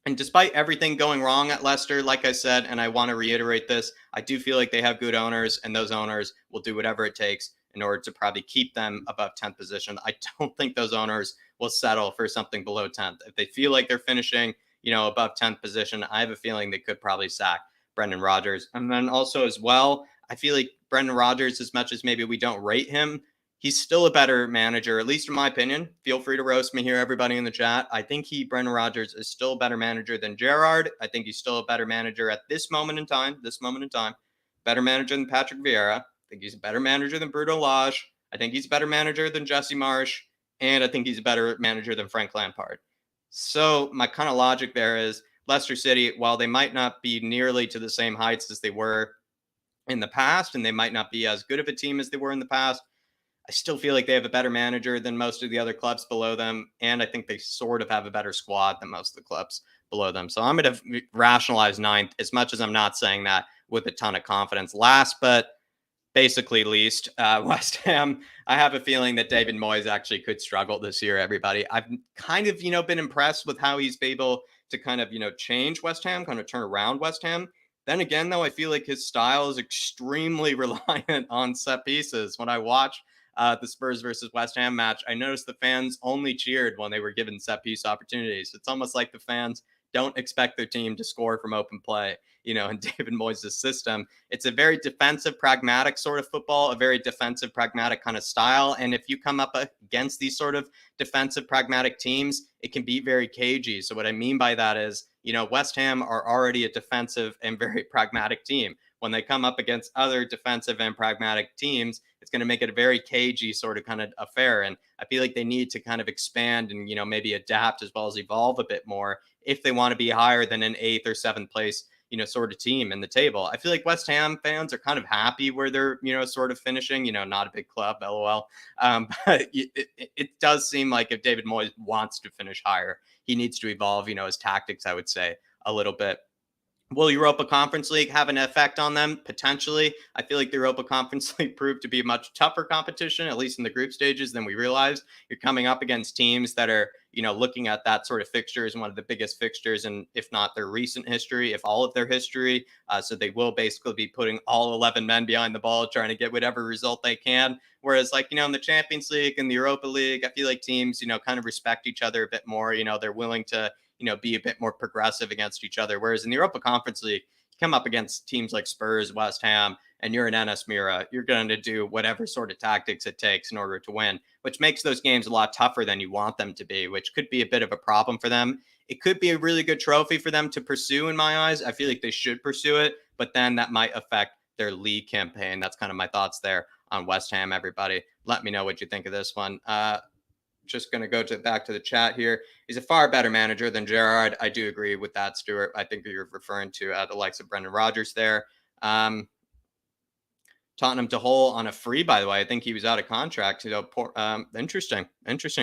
And despite everything going wrong at Leicester, like I said, and I want to reiterate this, I do feel like they have good owners, and those owners will do whatever it takes in order to probably keep them above 10th position. I don't think those owners will settle for something below 10th. If they feel like they're finishing, above 10th position, I have a feeling they could probably sack Brendan Rodgers. And then also as well, I feel like Brendan Rodgers, as much as maybe we don't rate him, he's still a better manager, at least in my opinion. Feel free to roast me here, everybody in the chat. I think Brendan Rodgers is still a better manager than Gerrard. I think he's still a better manager at this moment in time. Better manager than Patrick Vieira. I think he's a better manager than Bruno Lage. I think he's a better manager than Jesse Marsch. And I think he's a better manager than Frank Lampard. So my kind of logic there is Leicester City, while they might not be nearly to the same heights as they were in the past, and they might not be as good of a team as they were in the past, I still feel like they have a better manager than most of the other clubs below them. And I think they sort of have a better squad than most of the clubs below them. So I'm going to rationalize ninth, as much as I'm not saying that with a ton of confidence. Last, but basically least, West Ham. I have a feeling that David Moyes actually could struggle this year, everybody. I've kind of, been impressed with how he's been able to kind of, change West Ham, kind of turn around West Ham. Then again, though, I feel like his style is extremely reliant on set pieces. When I watch the Spurs versus West Ham match, I noticed the fans only cheered when they were given set piece opportunities. It's almost like the fans don't expect their team to score from open play, in David Moyes' system. It's a very defensive, pragmatic sort of football, a very defensive, pragmatic kind of style. And if you come up against these sort of defensive, pragmatic teams, it can be very cagey. So what I mean by that is, West Ham are already a defensive and very pragmatic team. when they come up against other defensive and pragmatic teams, it's going to make it a very cagey sort of kind of affair. And I feel like they need to kind of expand and, maybe adapt as well as evolve a bit more if they want to be higher than an 8th or 7th place, sort of team in the table. I feel like West Ham fans are kind of happy where they're, sort of finishing, not a big club, LOL. But it does seem like if David Moyes wants to finish higher, he needs to evolve, his tactics, I would say, a little bit. Will Europa Conference League have an effect on them? Potentially. I feel like the Europa Conference League proved to be a much tougher competition, at least in the group stages, than we realized. You're coming up against teams that are, looking at that sort of fixture as one of the biggest fixtures, and if not their recent history, if all of their history. So they will basically be putting all 11 men behind the ball, trying to get whatever result they can. Whereas, like, in the Champions League and the Europa League, I feel like teams, kind of respect each other a bit more. They're willing to be a bit more progressive against each other. Whereas in the Europa Conference League, you come up against teams like Spurs, West Ham, and you're in NS Mira, you're going to do whatever sort of tactics it takes in order to win, which makes those games a lot tougher than you want them to be, which could be a bit of a problem for them. It could be a really good trophy for them to pursue in my eyes. I feel like they should pursue it, but then that might affect their league campaign. That's kind of my thoughts there on West Ham, everybody. Let me know what you think of this one. Just going to go back to the chat here. He's a far better manager than Gerrard. I do agree with that, Stuart. I think you're referring to the likes of Brendan Rodgers there. Tottenham to Hull on a free, by the way. I think he was out of contract. Interesting.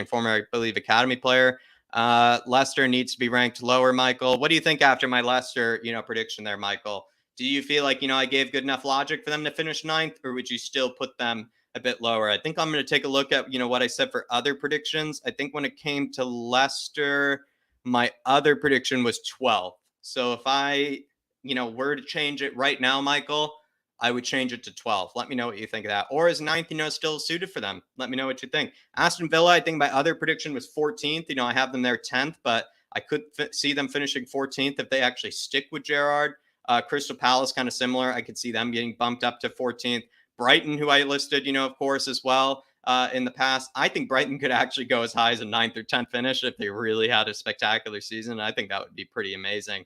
Former, I believe, academy player. Leicester needs to be ranked lower, Michael. What do you think after my Leicester, prediction there, Michael? Do you feel like, I gave good enough logic for them to finish 9th, or would you still put them a bit lower? I think I'm going to take a look at, what I said for other predictions. I think when it came to Leicester, my other prediction was 12th. So if I, were to change it right now, Michael, I would change it to 12. Let me know what you think of that. Or is 9th, still suited for them? Let me know what you think. Aston Villa, I think my other prediction was 14th. I have them there 10th, but I could see them finishing 14th if they actually stick with Gerrard. Crystal Palace, kind of similar. I could see them getting bumped up to 14th. Brighton, who I listed, of course, as well in the past. I think Brighton could actually go as high as a 9th or 10th finish if they really had a spectacular season. I think that would be pretty amazing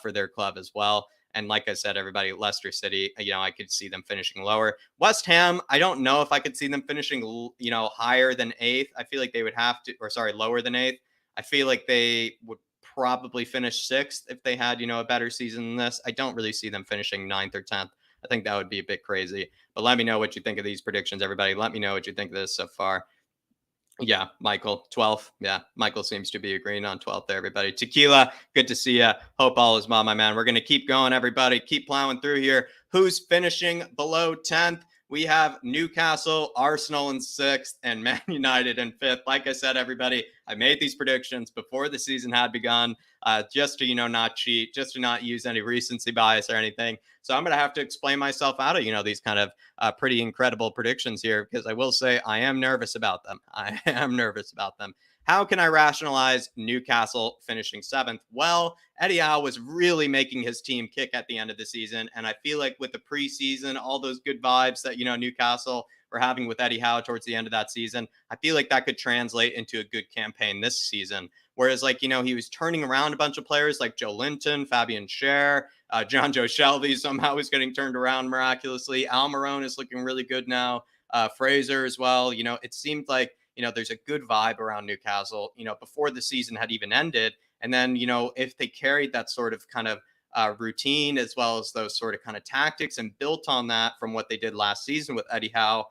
for their club as well. And like I said, everybody, Leicester City, I could see them finishing lower. West Ham, I don't know if I could see them finishing, higher than 8th. I feel like they would have to, lower than 8th. I feel like they would probably finish 6th if they had, a better season than this. I don't really see them finishing 9th or 10th. I think that would be a bit crazy. But let me know what you think of these predictions, everybody. Let me know what you think of this so far. Yeah, Michael, 12th. Yeah, Michael seems to be agreeing on 12th there, everybody. Tequila, good to see you. Hope all is well, my man. We're going to keep going, everybody. Keep plowing through here. Who's finishing below 10th? We have Newcastle, Arsenal in 6th, and Man United in 5th. Like I said, everybody, I made these predictions before the season had begun, just to, not cheat, just to not use any recency bias or anything. So I'm going to have to explain myself out of, these kind of pretty incredible predictions here, because I will say I am nervous about them. I am nervous about them. How can I rationalize Newcastle finishing 7th? Well, Eddie Howe was really making his team kick at the end of the season. And I feel like with the preseason, all those good vibes that, Newcastle were having with Eddie Howe towards the end of that season, I feel like that could translate into a good campaign this season. Whereas, like, he was turning around a bunch of players like Joe Linton, Fabian Schär, John Joe Shelby somehow is getting turned around miraculously. Almiron is looking really good now. Fraser as well. It seemed like, there's a good vibe around Newcastle, before the season had even ended. And then, if they carried that sort of kind of routine as well as those sort of kind of tactics and built on that from what they did last season with Eddie Howe,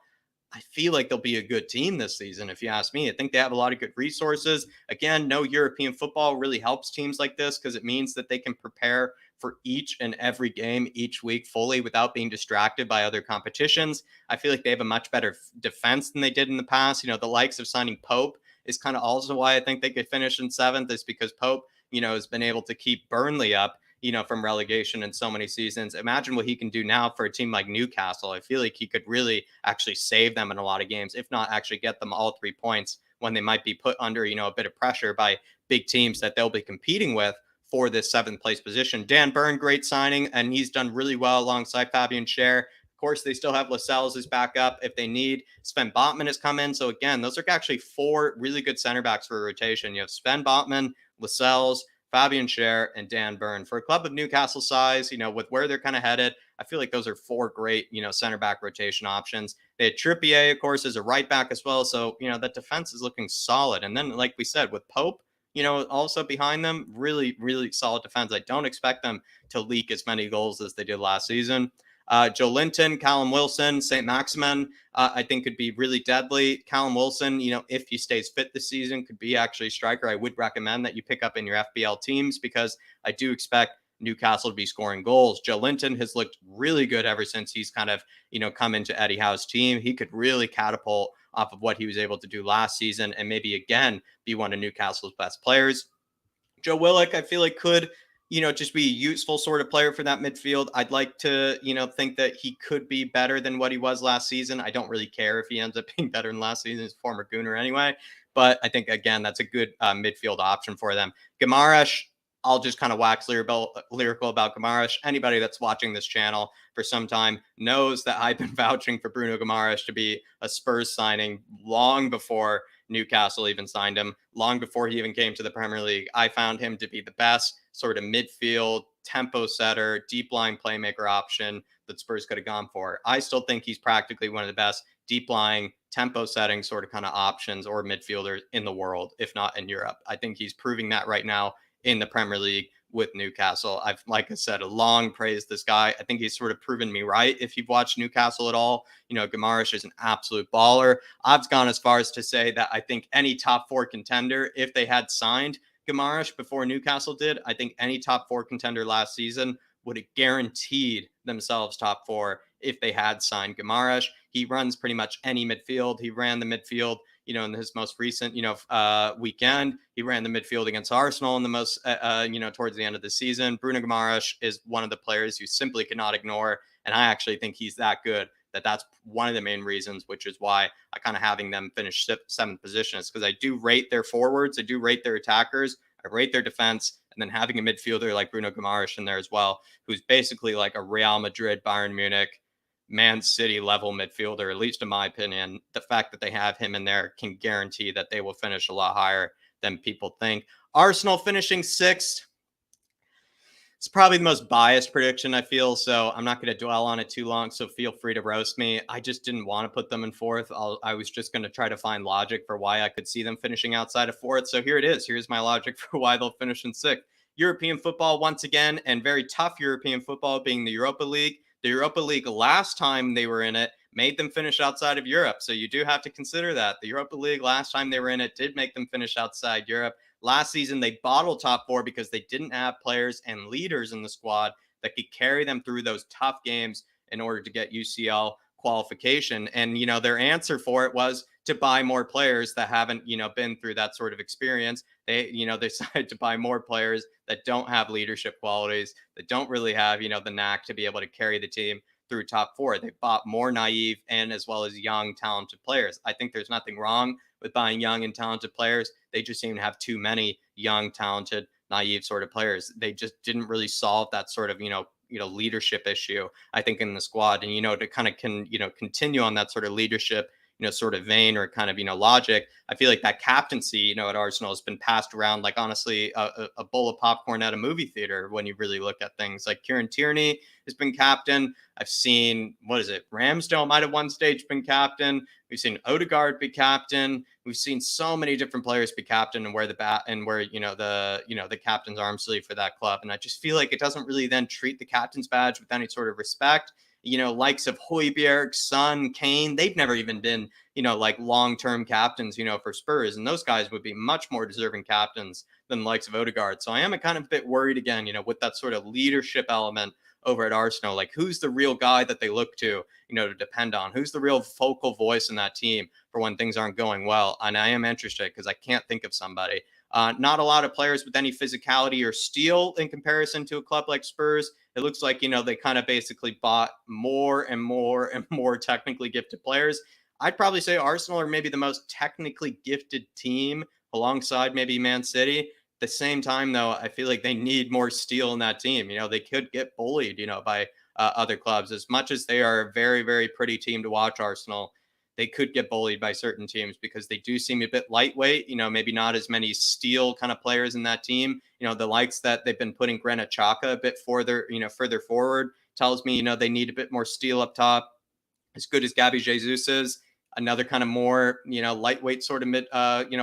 I feel like they'll be a good team this season, if you ask me. I think they have a lot of good resources. Again, no European football really helps teams like this because it means that they can prepare for each and every game each week fully without being distracted by other competitions. I feel like they have a much better defense than they did in the past. The likes of signing Pope is kind of also why I think they could finish in 7th, is because Pope, has been able to keep Burnley up, from relegation in so many seasons. Imagine what he can do now for a team like Newcastle. I feel like he could really actually save them in a lot of games, if not actually get them all 3 points when they might be put under, a bit of pressure by big teams that they'll be competing with for this 7th place position. Dan Burn, great signing, and he's done really well alongside Fabian Schär. Of course, they still have Lascelles as backup if they need. Sven Botman has come in. So again, those are actually 4 really good center backs for a rotation. You have Sven Botman, Lascelles, Fabian Schär, and Dan Burn. For a club of Newcastle size, with where they're kind of headed, I feel like those are four great, center back rotation options. They had Trippier, of course, as a right back as well. So, that defense is looking solid. And then, like we said, with Pope, also behind them, really, really solid defense. I don't expect them to leak as many goals as they did last season. Joe Linton, Callum Wilson, St. Maximin, I think could be really deadly. Callum Wilson, if he stays fit this season, could be actually a striker. I would recommend that you pick up in your FBL teams because I do expect Newcastle to be scoring goals. Joe Linton has looked really good ever since he's kind of, come into Eddie Howe's team. He could really catapult off of what he was able to do last season and maybe again be one of Newcastle's best players. Joe Willock, I feel like could, just be a useful sort of player for that midfield. I'd like to, think that he could be better than what he was last season. I don't really care if he ends up being better than last season. He's a former Gooner anyway. But I think, again, that's a good midfield option for them. Guimaraes, I'll just kind of wax lyrical about Guimaraes. Anybody that's watching this channel for some time knows that I've been vouching for Bruno Guimaraes to be a Spurs signing long before Newcastle even signed him, long before he even came to the Premier League. I found him to be the best sort of midfield tempo setter, deep line playmaker option that Spurs could have gone for. I still think he's practically one of the best deep lying tempo setting sort of kind of options or midfielders in the world, if not in Europe. I think he's proving that right now in the Premier League with Newcastle. I've, like I said, long praised this guy. I think he's sort of proven me right. If you've watched Newcastle at all, Guimaraes is an absolute baller. I've gone as far as to say that I think any top four contender, if they had signed Guimaraes before Newcastle did, I think any top four contender last season would have guaranteed themselves top four if they had signed Guimaraes. He runs pretty much any midfield. He ran the midfield, in his most recent, weekend. He ran the midfield against Arsenal in the most, towards the end of the season. Bruno Guimaraes is one of the players you simply cannot ignore. And I actually think he's that good that's one of the main reasons, which is why I kind of having them finish seventh position is because I do rate their forwards. I do rate their attackers. I rate their defense. And then having a midfielder like Bruno Guimaraes in there as well, who's basically like a Real Madrid, Bayern Munich, Man City level midfielder, at least in my opinion. The fact that they have him in there can guarantee that they will finish a lot higher than people think. Arsenal finishing sixth. It's probably the most biased prediction, I feel, so I'm not going to dwell on it too long, so feel free to roast me. I just didn't want to put them in fourth. I was just going to try to find logic for why I could see them finishing outside of fourth, so here it is. Here's my logic for why they'll finish in sixth. European football once again, and very tough European football being the Europa League. The Europa League last time they were in it made them finish outside of Europe, so you do have to consider that. The Europa League last time they were in it did make them finish outside Europe. Last season, they bottled top four because they didn't have players and leaders in the squad that could carry them through those tough games in order to get UCL qualification. And, their answer for it was to buy more players that haven't, been through that sort of experience. They, they decided to buy more players that don't have leadership qualities, that don't really have, the knack to be able to carry the team through top four. They bought more naive and as well as young, talented players. I think there's nothing wrong with buying young and talented players. They just seem to have too many young, talented, naive sort of players. They just didn't really solve that sort of, leadership issue, I think, in the squad. And, to kind of continue on that sort of leadership, sort of vein or kind of, logic, I feel like that captaincy, at Arsenal has been passed around like, honestly, a bowl of popcorn at a movie theater when you really look at things. Like Kieran Tierney has been captain. I've seen, Ramsdale might have one stage been captain. We've seen Odegaard be captain. We've seen so many different players be captain and wear the bat and wear, the captain's arm sleeve for that club. And I just feel like it doesn't really then treat the captain's badge with any sort of respect. Likes of Højbjerg, Son, Kane, they've never even been, like long-term captains, for Spurs. And those guys would be much more deserving captains than the likes of Odegaard. So I am a kind of bit worried again, with that sort of leadership element over at Arsenal. Like, who's the real guy that they look to, to depend on? Who's the real focal voice in that team for when things aren't going well? And I am interested because I can't think of somebody. Not a lot of players with any physicality or steel in comparison to a club like Spurs. It looks like, they kind of basically bought more and more and more technically gifted players. I'd probably say Arsenal are maybe the most technically gifted team alongside maybe Man City. At the same time, though, I feel like they need more steel in that team. They could get bullied, by other clubs. As much as they are a very, very pretty team to watch, Arsenal, they could get bullied by certain teams because they do seem a bit lightweight, maybe not as many steel kind of players in that team. The likes that they've been putting Granit Xhaka a bit further forward. tells me, they need a bit more steel up top. As good as Gabby Jesus is, another kind of more, lightweight sort of mid,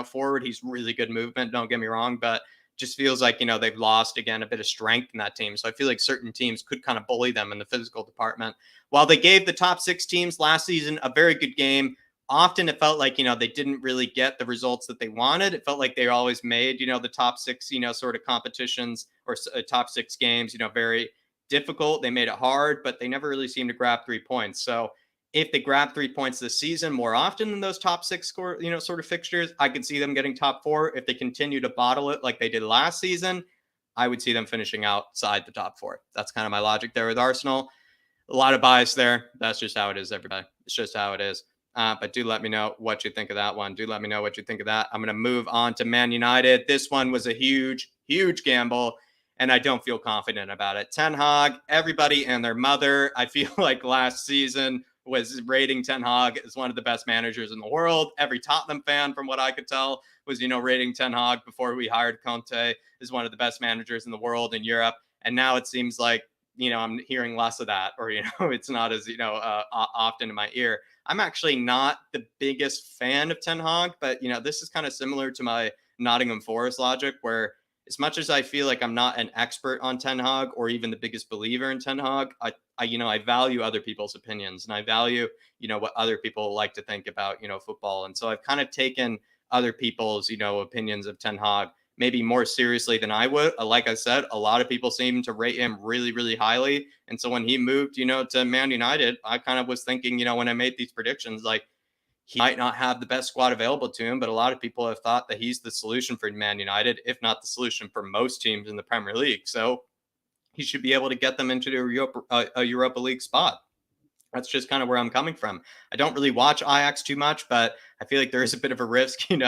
forward. He's really good movement. Don't get me wrong, but just feels like, they've lost again a bit of strength in that team. So I feel like certain teams could kind of bully them in the physical department. While they gave the top 6 teams last season a very good game, often it felt like, they didn't really get the results that they wanted. It felt like they always made, the top 6, sort of competitions or top 6 games, very difficult. They made it hard, but they never really seemed to grab 3 points. So if they grab 3 points this season more often than those top 6 score, sort of fixtures, I could see them getting top 4. If they continue to bottle it like they did last season, I would see them finishing outside the top 4. That's kind of my logic there with Arsenal. A lot of bias there. That's just how it is, everybody. It's just how it is. But do let me know what you think of that one. Do let me know what you think of that. I'm going to move on to Man United. This one was a huge, huge gamble, and I don't feel confident about it. Ten Hag, everybody and their mother, I feel like last season was rating Ten Hag as one of the best managers in the world. Every Tottenham fan, from what I could tell, was, rating Ten Hag before we hired Conte as one of the best managers in the world in Europe. And now it seems like, I'm hearing less of that, or, it's not as, often in my ear. I'm actually not the biggest fan of Ten Hag, but, this is kind of similar to my Nottingham Forest logic, where as much as I feel like I'm not an expert on Ten Hag or even the biggest believer in Ten Hag, I value other people's opinions, and I value, what other people like to think about, football. And so I've kind of taken other people's, opinions of Ten Hag maybe more seriously than I would. Like I said, a lot of people seem to rate him really, really highly. And so when he moved, to Man United, I kind of was thinking, when I made these predictions, like, he might not have the best squad available to him, but a lot of people have thought that he's the solution for Man United, if not the solution for most teams in the Premier League. So he should be able to get them into a Europa League spot. That's just kind of where I'm coming from. I don't really watch Ajax too much, but I feel like there is a bit of a risk, with,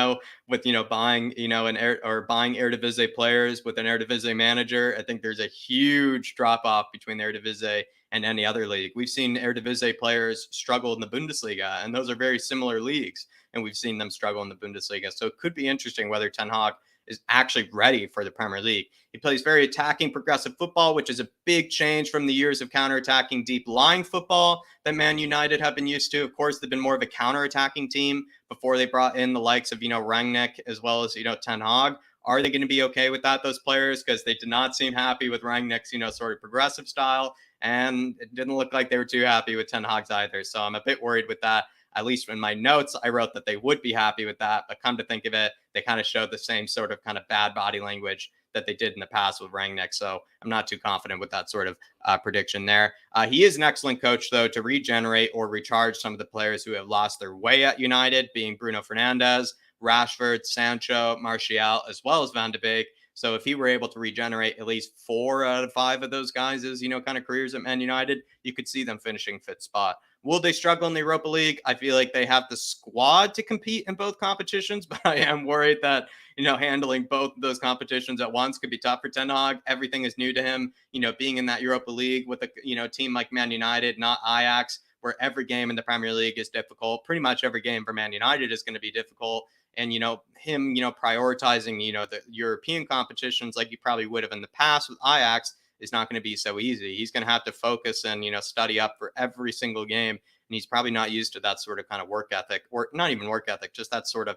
buying, buying Eredivisie players with an Eredivisie manager. I think there's a huge drop off between the Eredivisie and any other league. We've seen Eredivisie players struggle in the Bundesliga, and those are very similar leagues, and we've seen them struggle in the Bundesliga. So it could be interesting whether Ten Hag is actually ready for the Premier League. He plays very attacking, progressive football, which is a big change from the years of counterattacking, deep-lying football that Man United have been used to. Of course, they've been more of a counterattacking team before they brought in the likes of, Rangnick as well as, Ten Hag. Are they going to be okay with that, those players? Because they did not seem happy with Rangnick's, sort of progressive style, and it didn't look like they were too happy with Ten Hag's either. So I'm a bit worried with that. At least in my notes, I wrote that they would be happy with that. But come to think of it, they kind of showed the same sort of kind of bad body language that they did in the past with Rangnick. So I'm not too confident with that sort of prediction there. He is an excellent coach, though, to regenerate or recharge some of the players who have lost their way at United, being Bruno Fernandes, Rashford, Sancho, Martial, as well as Van de Beek. So if he were able to regenerate at least 4 out of 5 of those guys' kind of careers at Man United, you could see them finishing fifth spot. Will they struggle in the Europa League? I feel like they have the squad to compete in both competitions, but I am worried that, handling both of those competitions at once could be tough for Ten Hag. Everything is new to him, being in that Europa League with a, team like Man United, not Ajax, where every game in the Premier League is difficult. Pretty much every game for Man United is going to be difficult. And, him, prioritizing, the European competitions like you probably would have in the past with Ajax is not going to be so easy. He's going to have to focus and, study up for every single game. And he's probably not used to that sort of kind of work ethic, or not even work ethic, just that sort of,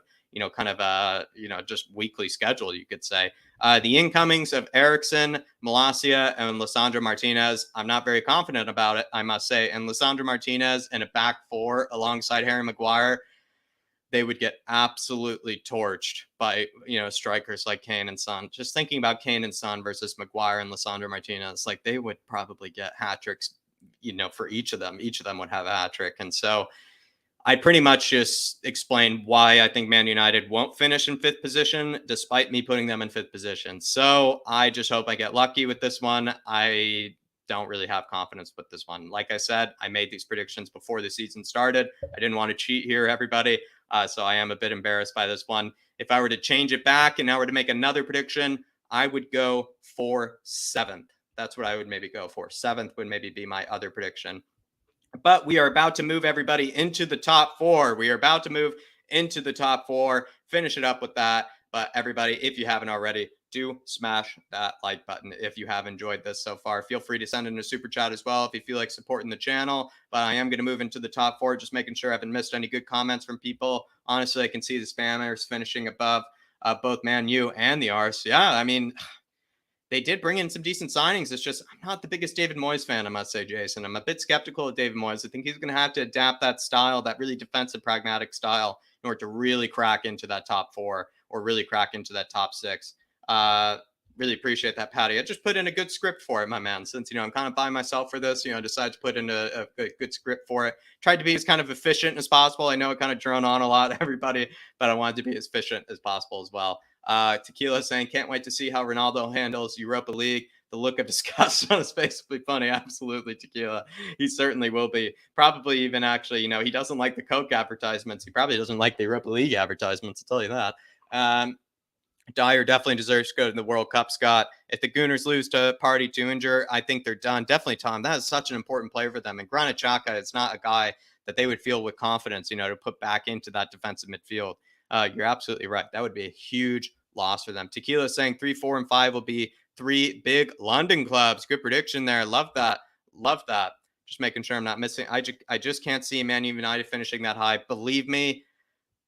kind of, just weekly schedule, you could say. The incomings of Eriksen, Malacia, and Lisandro Martinez, I'm not very confident about it, I must say. And Lisandro Martinez in a back 4 alongside Harry Maguire, they would get absolutely torched by, strikers like Kane and Son. Just thinking about Kane and Son versus Maguire and Lisandro Martinez, like they would probably get hat tricks, for each of them. Each of them would have a hat trick. And so I pretty much just explained why I think Man United won't finish in 5th position, despite me putting them in 5th position. So I just hope I get lucky with this one. I don't really have confidence with this one. Like I said, I made these predictions before the season started. I didn't want to cheat here, everybody. So I am a bit embarrassed by this one. If I were to change it back and I were to make another prediction, I would go for 7th. That's what I would maybe go for. 7th would maybe be my other prediction. But we are about to move everybody into the top 4. We are about to move into the top 4, finish it up with that. But everybody, if you haven't already, do smash that like button if you have enjoyed this so far. Feel free to send in a super chat as well if you feel like supporting the channel. But I am going to move into the top four, just making sure I haven't missed any good comments from people. Honestly, I can see the spammers finishing above both Man U and the Ars. Yeah, I mean, they did bring in some decent signings. It's just I'm not the biggest David Moyes fan, I must say, Jason. I'm a bit skeptical of David Moyes. I think he's going to have to adapt that style, that really defensive, pragmatic style, in order to really crack into that top four or really crack into that top six. Really appreciate that, Patty. I just put in a good script for it, my man. Since I'm kind of by myself for this, decided to put in a good script for it. Tried to be as kind of efficient as possible. I know it kind of drone on a lot, everybody, but I wanted to be as efficient as possible as well. Tequila saying, can't wait to see how Ronaldo handles Europa League. The look of disgust on his face will be funny. Absolutely, Tequila. He certainly will be. Probably even actually, he doesn't like the Coke advertisements. He probably doesn't like the Europa League advertisements, I'll tell you that. Dyer definitely deserves to go to the World Cup, Scott. If the Gooners lose to Party to Injure, I think they're done. Definitely, Tom. That is such an important player for them. And Granit Xhaka is not a guy that they would feel with confidence, to put back into that defensive midfield. You're absolutely right. That would be a huge loss for them. Tequila saying 3, 4, and 5 will be 3 big London clubs. Good prediction there. Love that. Love that. Just making sure I'm not missing. I just can't see Man United finishing that high. Believe me,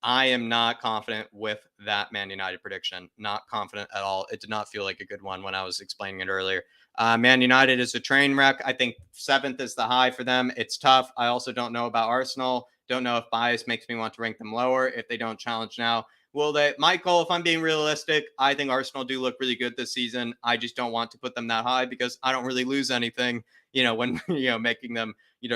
I am not confident with that Man United prediction. Not confident at all. It did not feel like a good one when I was explaining it earlier. Man United is a train wreck. I think 7th is the high for them. It's tough. I also don't know about Arsenal. Don't know if bias makes me want to rank them lower if they don't challenge now. Will they? Michael, if I'm being realistic, I think Arsenal do look really good this season. I just don't want to put them that high because I don't really lose anything, when, making them,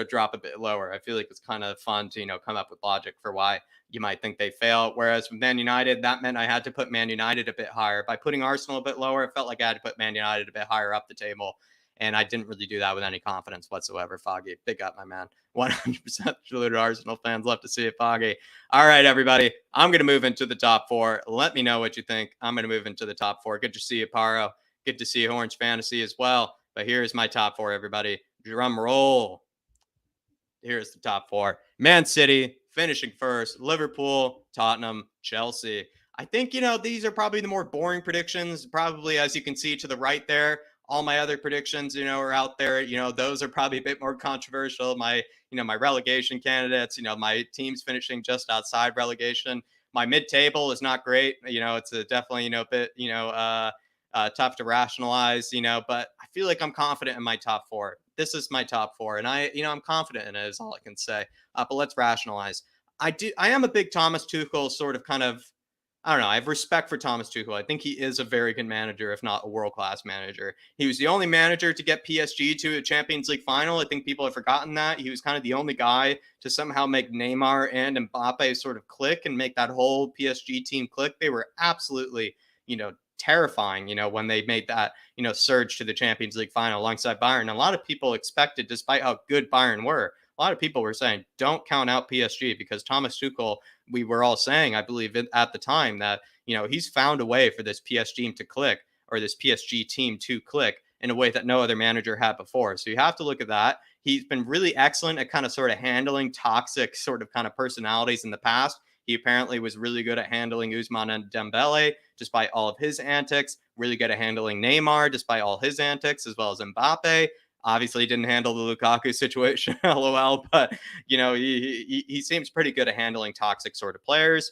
drop a bit lower. I feel like it's kind of fun to, come up with logic for why you might think they fail. Whereas with Man United, that meant I had to put Man United a bit higher. By putting Arsenal a bit lower, it felt like I had to put Man United a bit higher up the table. And I didn't really do that with any confidence whatsoever, Foggy. Big up, my man. 100% deluded Arsenal fans. Love to see it, Foggy. All right, everybody. I'm going to move into the top four. Let me know what you think. I'm going to move into the top four. Good to see you, Paro. Good to see you, Orange Fantasy, as well. But here's my top four, everybody. Drum roll. Here's the top four. Man City finishing first. Liverpool, Tottenham, Chelsea. I think, these are probably the more boring predictions. Probably, as you can see to the right there, all my other predictions, are out there. Those are probably a bit more controversial. My relegation candidates, my team's finishing just outside relegation. My mid-table is not great. It's definitely, a bit, tough to rationalize, but I feel like I'm confident in my top four. This is my top four, and I'm confident in it is all I can say. But let's rationalize. I am a big Thomas Tuchel sort of kind of, I don't know. I have respect for Thomas Tuchel. I think he is a very good manager, if not a world-class manager. He was the only manager to get PSG to a Champions League final. I think people have forgotten that. He was kind of the only guy to somehow make Neymar and Mbappe sort of click and make that whole PSG team click. They were absolutely, terrifying, when they made that, surge to the Champions League final alongside Bayern. A lot of people expected, despite how good Bayern were, a lot of people were saying, don't count out PSG because Thomas Tuchel, we were all saying, I believe at the time that, he's found a way for this PSG team to click or this PSG team to click in a way that no other manager had before. So you have to look at that. He's been really excellent at kind of sort of handling toxic sort of kind of personalities in the past. He apparently was really good at handling Ousmane and Dembele, despite all of his antics. Really good at handling Neymar, despite all his antics, as well as Mbappe. Obviously, didn't handle the Lukaku situation, lol. But he seems pretty good at handling toxic sort of players.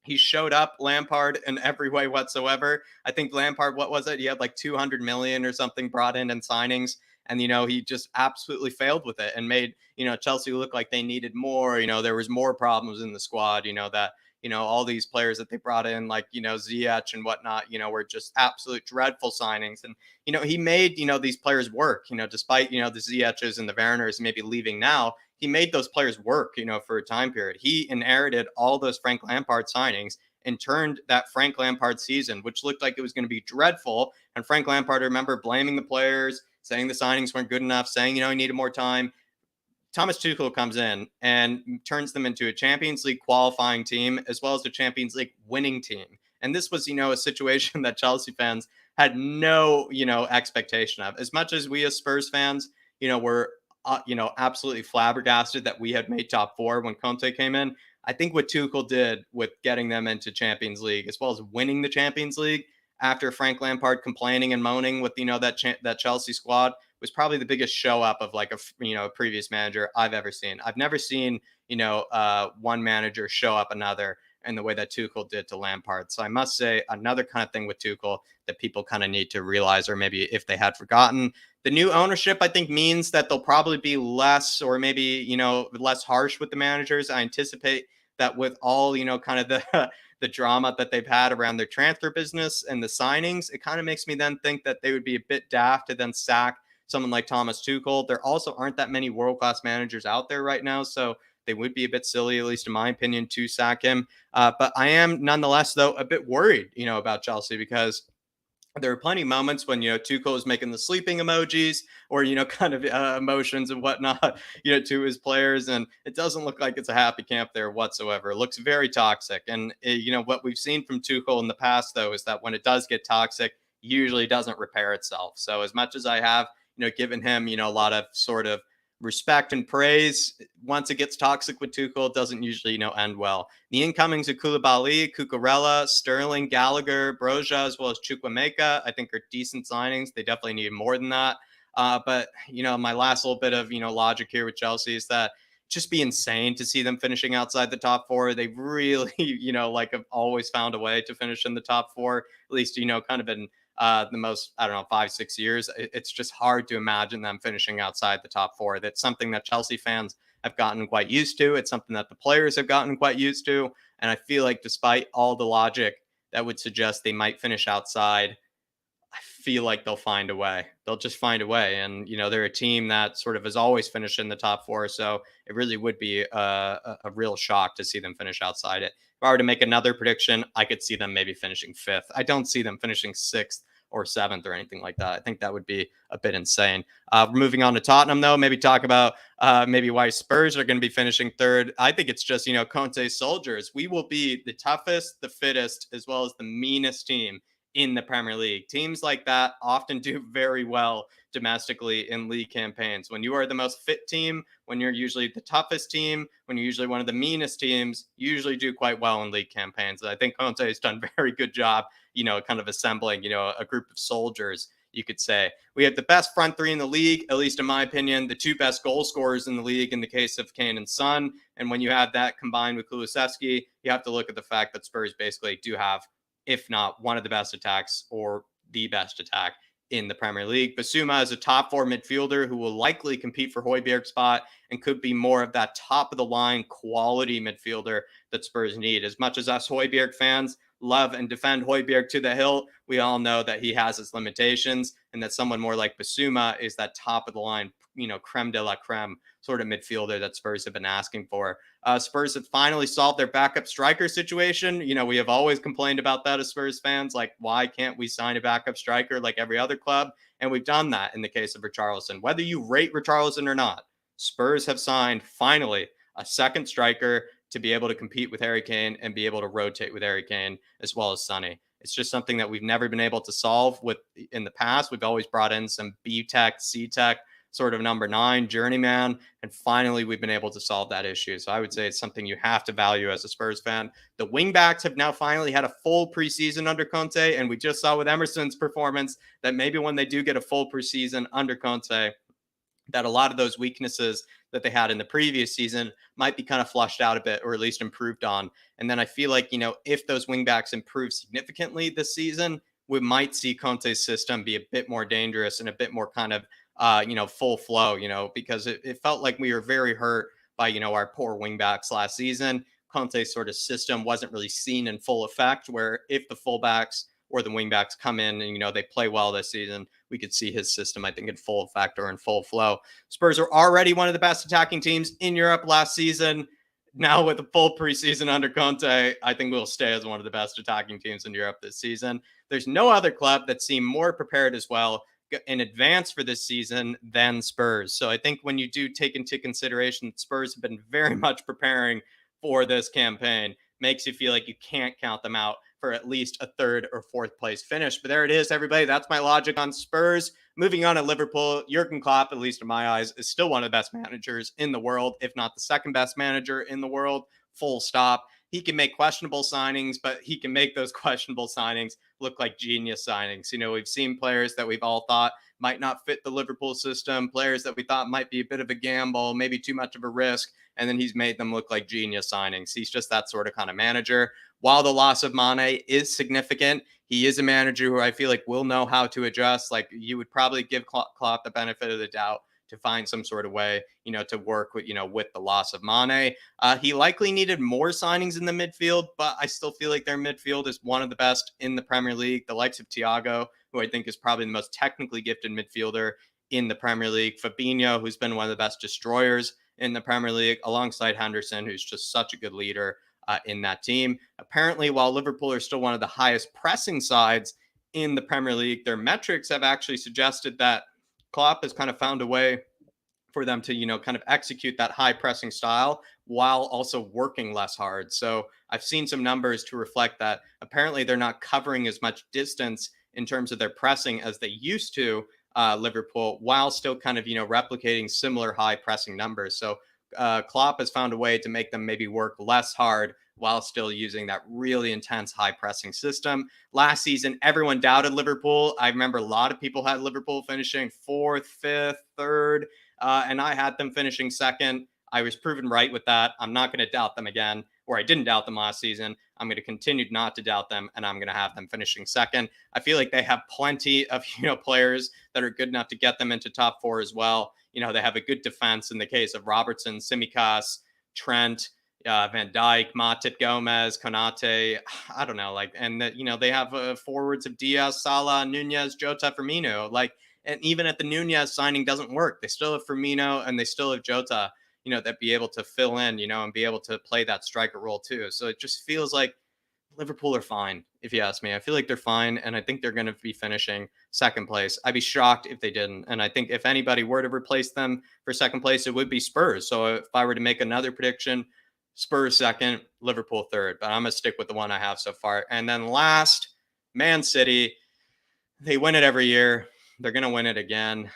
He showed up Lampard in every way whatsoever. I think Lampard, what was it? He had like 200 million or something brought in signings. And, he just absolutely failed with it and made, Chelsea look like they needed more. There was more problems in the squad, that, all these players that they brought in, like, Ziyech and whatnot, were just absolute dreadful signings. And, he made, these players work, despite, the Ziyech's and the Werners maybe leaving now. He made those players work, for a time period. He inherited all those Frank Lampard signings and turned that Frank Lampard season, which looked like it was going to be dreadful. And Frank Lampard, I remember blaming the players, saying the signings weren't good enough, saying, he needed more time. Thomas Tuchel comes in and turns them into a Champions League qualifying team, as well as a Champions League winning team. And this was, a situation that Chelsea fans had no, expectation of. As much as we as Spurs fans, were, absolutely flabbergasted that we had made top four when Conte came in. I think what Tuchel did with getting them into Champions League, as well as winning the Champions League, after Frank Lampard complaining and moaning with that Chelsea squad was probably the biggest show up of like a previous manager I've ever seen. I've never seen one manager show up another in the way that Tuchel did to Lampard. So I must say another kind of thing with Tuchel that people kind of need to realize, or maybe if they had forgotten, the new ownership, I think, means that they'll probably be less, or maybe, less harsh with the managers. I anticipate that with all, kind of the the drama that they've had around their transfer business and the signings, it kind of makes me then think that they would be a bit daft to then sack someone like Thomas Tuchel. There also aren't that many world-class managers out there right now, so they would be a bit silly, at least in my opinion, to sack him. But I am nonetheless, though, a bit worried, about Chelsea, because there are plenty of moments when Tuchel is making the sleeping emojis, or kind of emotions and whatnot to his players, and it doesn't look like it's a happy camp there whatsoever. It looks very toxic, and what we've seen from Tuchel in the past, though, is that when it does get toxic, usually doesn't repair itself. So as much as I have given him a lot of sort of respect and praise, once it gets toxic with Tuchel, it doesn't usually end well. The incomings of Koulibaly, Cucurella, Sterling, Gallagher, Broja, as well as Chukwuemeka, I think are decent signings. They definitely need more than that. But my last little bit of logic here with Chelsea is that just be insane to see them finishing outside the top four. They really like have always found a way to finish in the top four, at least kind of in the most, I don't know, 5-6 years. It's just hard to imagine them finishing outside the top four. That's something that Chelsea fans have gotten quite used to. It's something that the players have gotten quite used to. And I feel like despite all the logic that would suggest they might finish outside, I feel like they'll find a way. They'll just find a way. And, they're a team that sort of has always finished in the top four. So it really would be a real shock to see them finish outside it. If I were to make another prediction, I could see them maybe finishing fifth. I don't see them finishing sixth or seventh or anything like that. I think that would be a bit insane. Moving on to Tottenham, though, maybe talk about maybe why Spurs are going to be finishing third. I think it's just, Conte's soldiers. We will be the toughest, the fittest, as well as the meanest team in the Premier League. Teams like that often do very well domestically in league campaigns. When you are the most fit team, when you're usually the toughest team, when you're usually one of the meanest teams, you usually do quite well in league campaigns. And I think Conte has done a very good job, kind of assembling, a group of soldiers, you could say. We have the best front three in the league, at least in my opinion, the two best goal scorers in the league in the case of Kane and Son. And when you have that combined with Kulusevski, you have to look at the fact that Spurs basically do have, if not one of the best attacks or the best attack in the Premier League. Basuma is a top four midfielder who will likely compete for Højbjerg's spot and could be more of that top of the line quality midfielder that Spurs need. As much as us Højbjerg fans love and defend Højbjerg to the hilt, we all know that he has his limitations, and that someone more like Basuma is that top of the line, creme de la creme sort of midfielder that Spurs have been asking for. Spurs have finally solved their backup striker situation. We have always complained about that as Spurs fans. Like, why can't we sign a backup striker like every other club? And we've done that in the case of Richarlison. Whether you rate Richarlison or not, Spurs have signed finally a second striker to be able to compete with Harry Kane and be able to rotate with Harry Kane as well as Sonny. It's just something that we've never been able to solve with in the past. We've always brought in some B-Tech, C-Tech, sort of number 9 journeyman, and finally we've been able to solve that issue. So I would say it's something you have to value as a Spurs fan. The wingbacks have now finally had a full preseason under Conte, and we just saw with Emerson's performance that maybe when they do get a full preseason under Conte, that a lot of those weaknesses that they had in the previous season might be kind of flushed out a bit, or at least improved on. And then I feel like, if those wingbacks improve significantly this season, we might see Conte's system be a bit more dangerous and a bit more kind of, full flow, because it felt like we were very hurt by, our poor wingbacks last season. Conte's sort of system wasn't really seen in full effect, where if the fullbacks or the wingbacks come in and, they play well this season, we could see his system, I think, in full effect or in full flow. Spurs are already one of the best attacking teams in Europe last season. Now with a full preseason under Conte, I think we'll stay as one of the best attacking teams in Europe this season. There's no other club that seemed more prepared as well in advance for this season than Spurs. So I think when you do take into consideration that Spurs have been very much preparing for this campaign, makes you feel like you can't count them out for at least a third or fourth place finish. But there it is, everybody. That's my logic on Spurs. Moving on to Liverpool, Jurgen Klopp, at least in my eyes, is still one of the best managers in the world, if not the second best manager in the world, full stop. he can make questionable signings, but he can make those questionable signings look like genius signings. We've seen players that we've all thought might not fit the Liverpool system, players that we thought might be a bit of a gamble, maybe too much of a risk, and then he's made them look like genius signings. He's just that sort of kind of manager. While the loss of Mane is significant, he is a manager who I feel like will know how to adjust. Like, you would probably give Klopp the benefit of the doubt to find some sort of way, to work with, with the loss of Mane. He likely needed more signings in the midfield, but I still feel like their midfield is one of the best in the Premier League. The likes of Thiago, who I think is probably the most technically gifted midfielder in the Premier League. Fabinho, who's been one of the best destroyers in the Premier League, alongside Henderson, who's just such a good leader in that team. Apparently, while Liverpool are still one of the highest pressing sides in the Premier League, their metrics have actually suggested that Klopp has kind of found a way for them to, kind of execute that high pressing style while also working less hard. So I've seen some numbers to reflect that apparently they're not covering as much distance in terms of their pressing as they used to, Liverpool, while still kind of, replicating similar high pressing numbers. So Klopp has found a way to make them maybe work less hard while still using that really intense high pressing system. Last season, everyone doubted Liverpool. I remember a lot of people had Liverpool finishing fourth, fifth, third, and I had them finishing second. I was proven right with that. I'm not going to doubt them again, or I didn't doubt them last season. I'm going to continue not to doubt them, and I'm going to have them finishing second. I feel like they have plenty of, players that are good enough to get them into top four as well. They have a good defense in the case of Robertson, Tsimikas, Trent, Van Dijk, Matip, Gomez, Konate. I don't know, and that, they have forwards of Diaz, Salah, Nunez, Jota, Firmino. And even if the Nunez signing doesn't work, they still have Firmino and they still have Jota, that be able to fill in, and be able to play that striker role too. So it just feels like Liverpool are fine, if you ask me. I feel like they're fine, and I think they're going to be finishing second place. I'd be shocked if they didn't. And I think if anybody were to replace them for second place, it would be Spurs. So if I were to make another prediction, Spurs second, Liverpool third. But I'm going to stick with the one I have so far. And then last, Man City. They win it every year. They're going to win it again.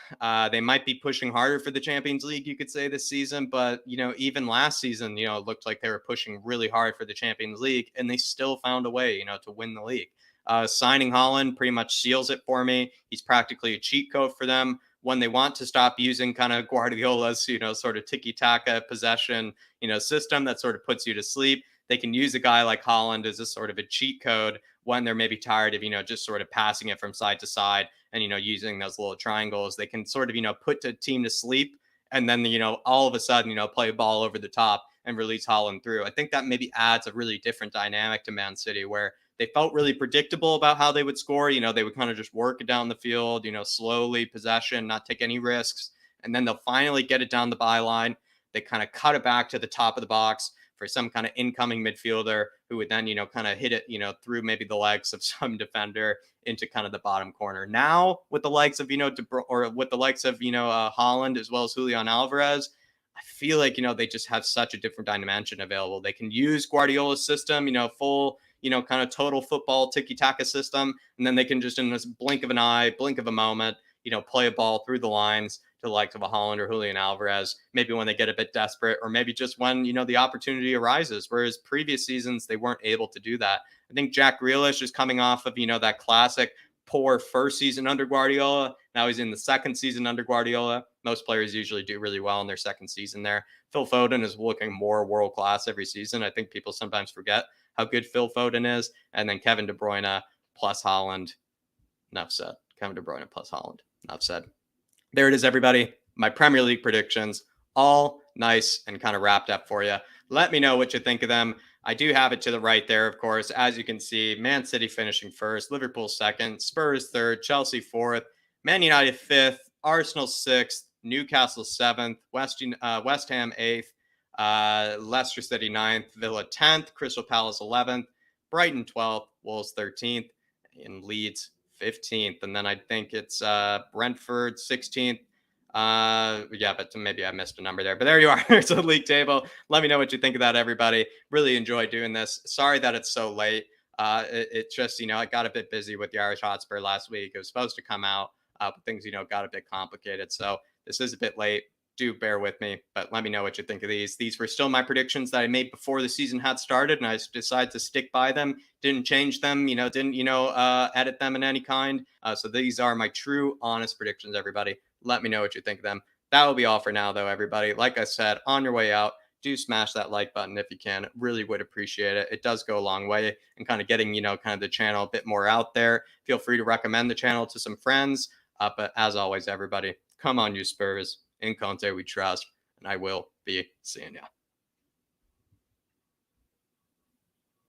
They might be pushing harder for the Champions League, you could say, this season. But, even last season, it looked like they were pushing really hard for the Champions League, and they still found a way, to win the league. Signing Haaland pretty much seals it for me. He's practically a cheat code for them. When they want to stop using kind of Guardiola's, sort of tiki-taka possession, system that sort of puts you to sleep, they can use a guy like Haaland as a sort of a cheat code when they're maybe tired of, just sort of passing it from side to side and, using those little triangles. They can sort of, put the team to sleep and then, all of a sudden, play a ball over the top and release Haaland through. I think that maybe adds a really different dynamic to Man City, where they felt really predictable about how they would score. They would kind of just work it down the field, slowly, possession, not take any risks. And then they'll finally get it down the byline. They kind of cut it back to the top of the box for some kind of incoming midfielder who would then, kind of hit it, through maybe the legs of some defender into kind of the bottom corner. Now, with the likes of, with the likes of, Haaland, as well as Julian Alvarez, I feel like, they just have such a different dimension available. They can use Guardiola's system, full, kind of total football tiki-taka system. And then they can just, in this blink of an eye, blink of a moment, play a ball through the lines to the likes of a Haaland or Julian Alvarez, maybe when they get a bit desperate, or maybe just when, the opportunity arises, whereas previous seasons, they weren't able to do that. I think Jack Grealish is coming off of, that classic poor first season under Guardiola. Now he's in the second season under Guardiola. Most players usually do really well in their second season there. Phil Foden is looking more world-class every season. I think people sometimes forget how good Phil Foden is. And then Kevin De Bruyne plus Haaland. Enough said. Kevin De Bruyne plus Haaland. Enough said. There it is, everybody. My Premier League predictions, all nice and kind of wrapped up for you. Let me know what you think of them. I do have it to the right there, of course. As you can see, Man City finishing first, Liverpool second, Spurs third, Chelsea fourth, Man United fifth, Arsenal sixth, Newcastle seventh, West Ham eighth, Leicester City ninth, Villa 10th, Crystal Palace 11th, Brighton 12th, Wolves 13th, and Leeds 15th. And then I think it's Brentford 16th. Yeah, but maybe I missed a number there. But there you are. There's the league table. Let me know what you think of that, everybody. Really enjoyed doing this. Sorry that it's so late. It just, I got a bit busy with the Irish Hotspur last week. It was supposed to come out, but things, got a bit complicated. So this is a bit late. do bear with me, but let me know what you think of these. These were still my predictions that I made before the season had started, and I decided to stick by them. Didn't change them, didn't edit them in any kind. So these are my true, honest predictions. Everybody, let me know what you think of them. That will be all for now, though. Everybody, like I said, on your way out, do smash that like button if you can. Really would appreciate it. It does go a long way in kind of getting kind of the channel a bit more out there. Feel free to recommend the channel to some friends. But as always, everybody, come on, you Spurs. In Conte we trust, and I will be seeing you.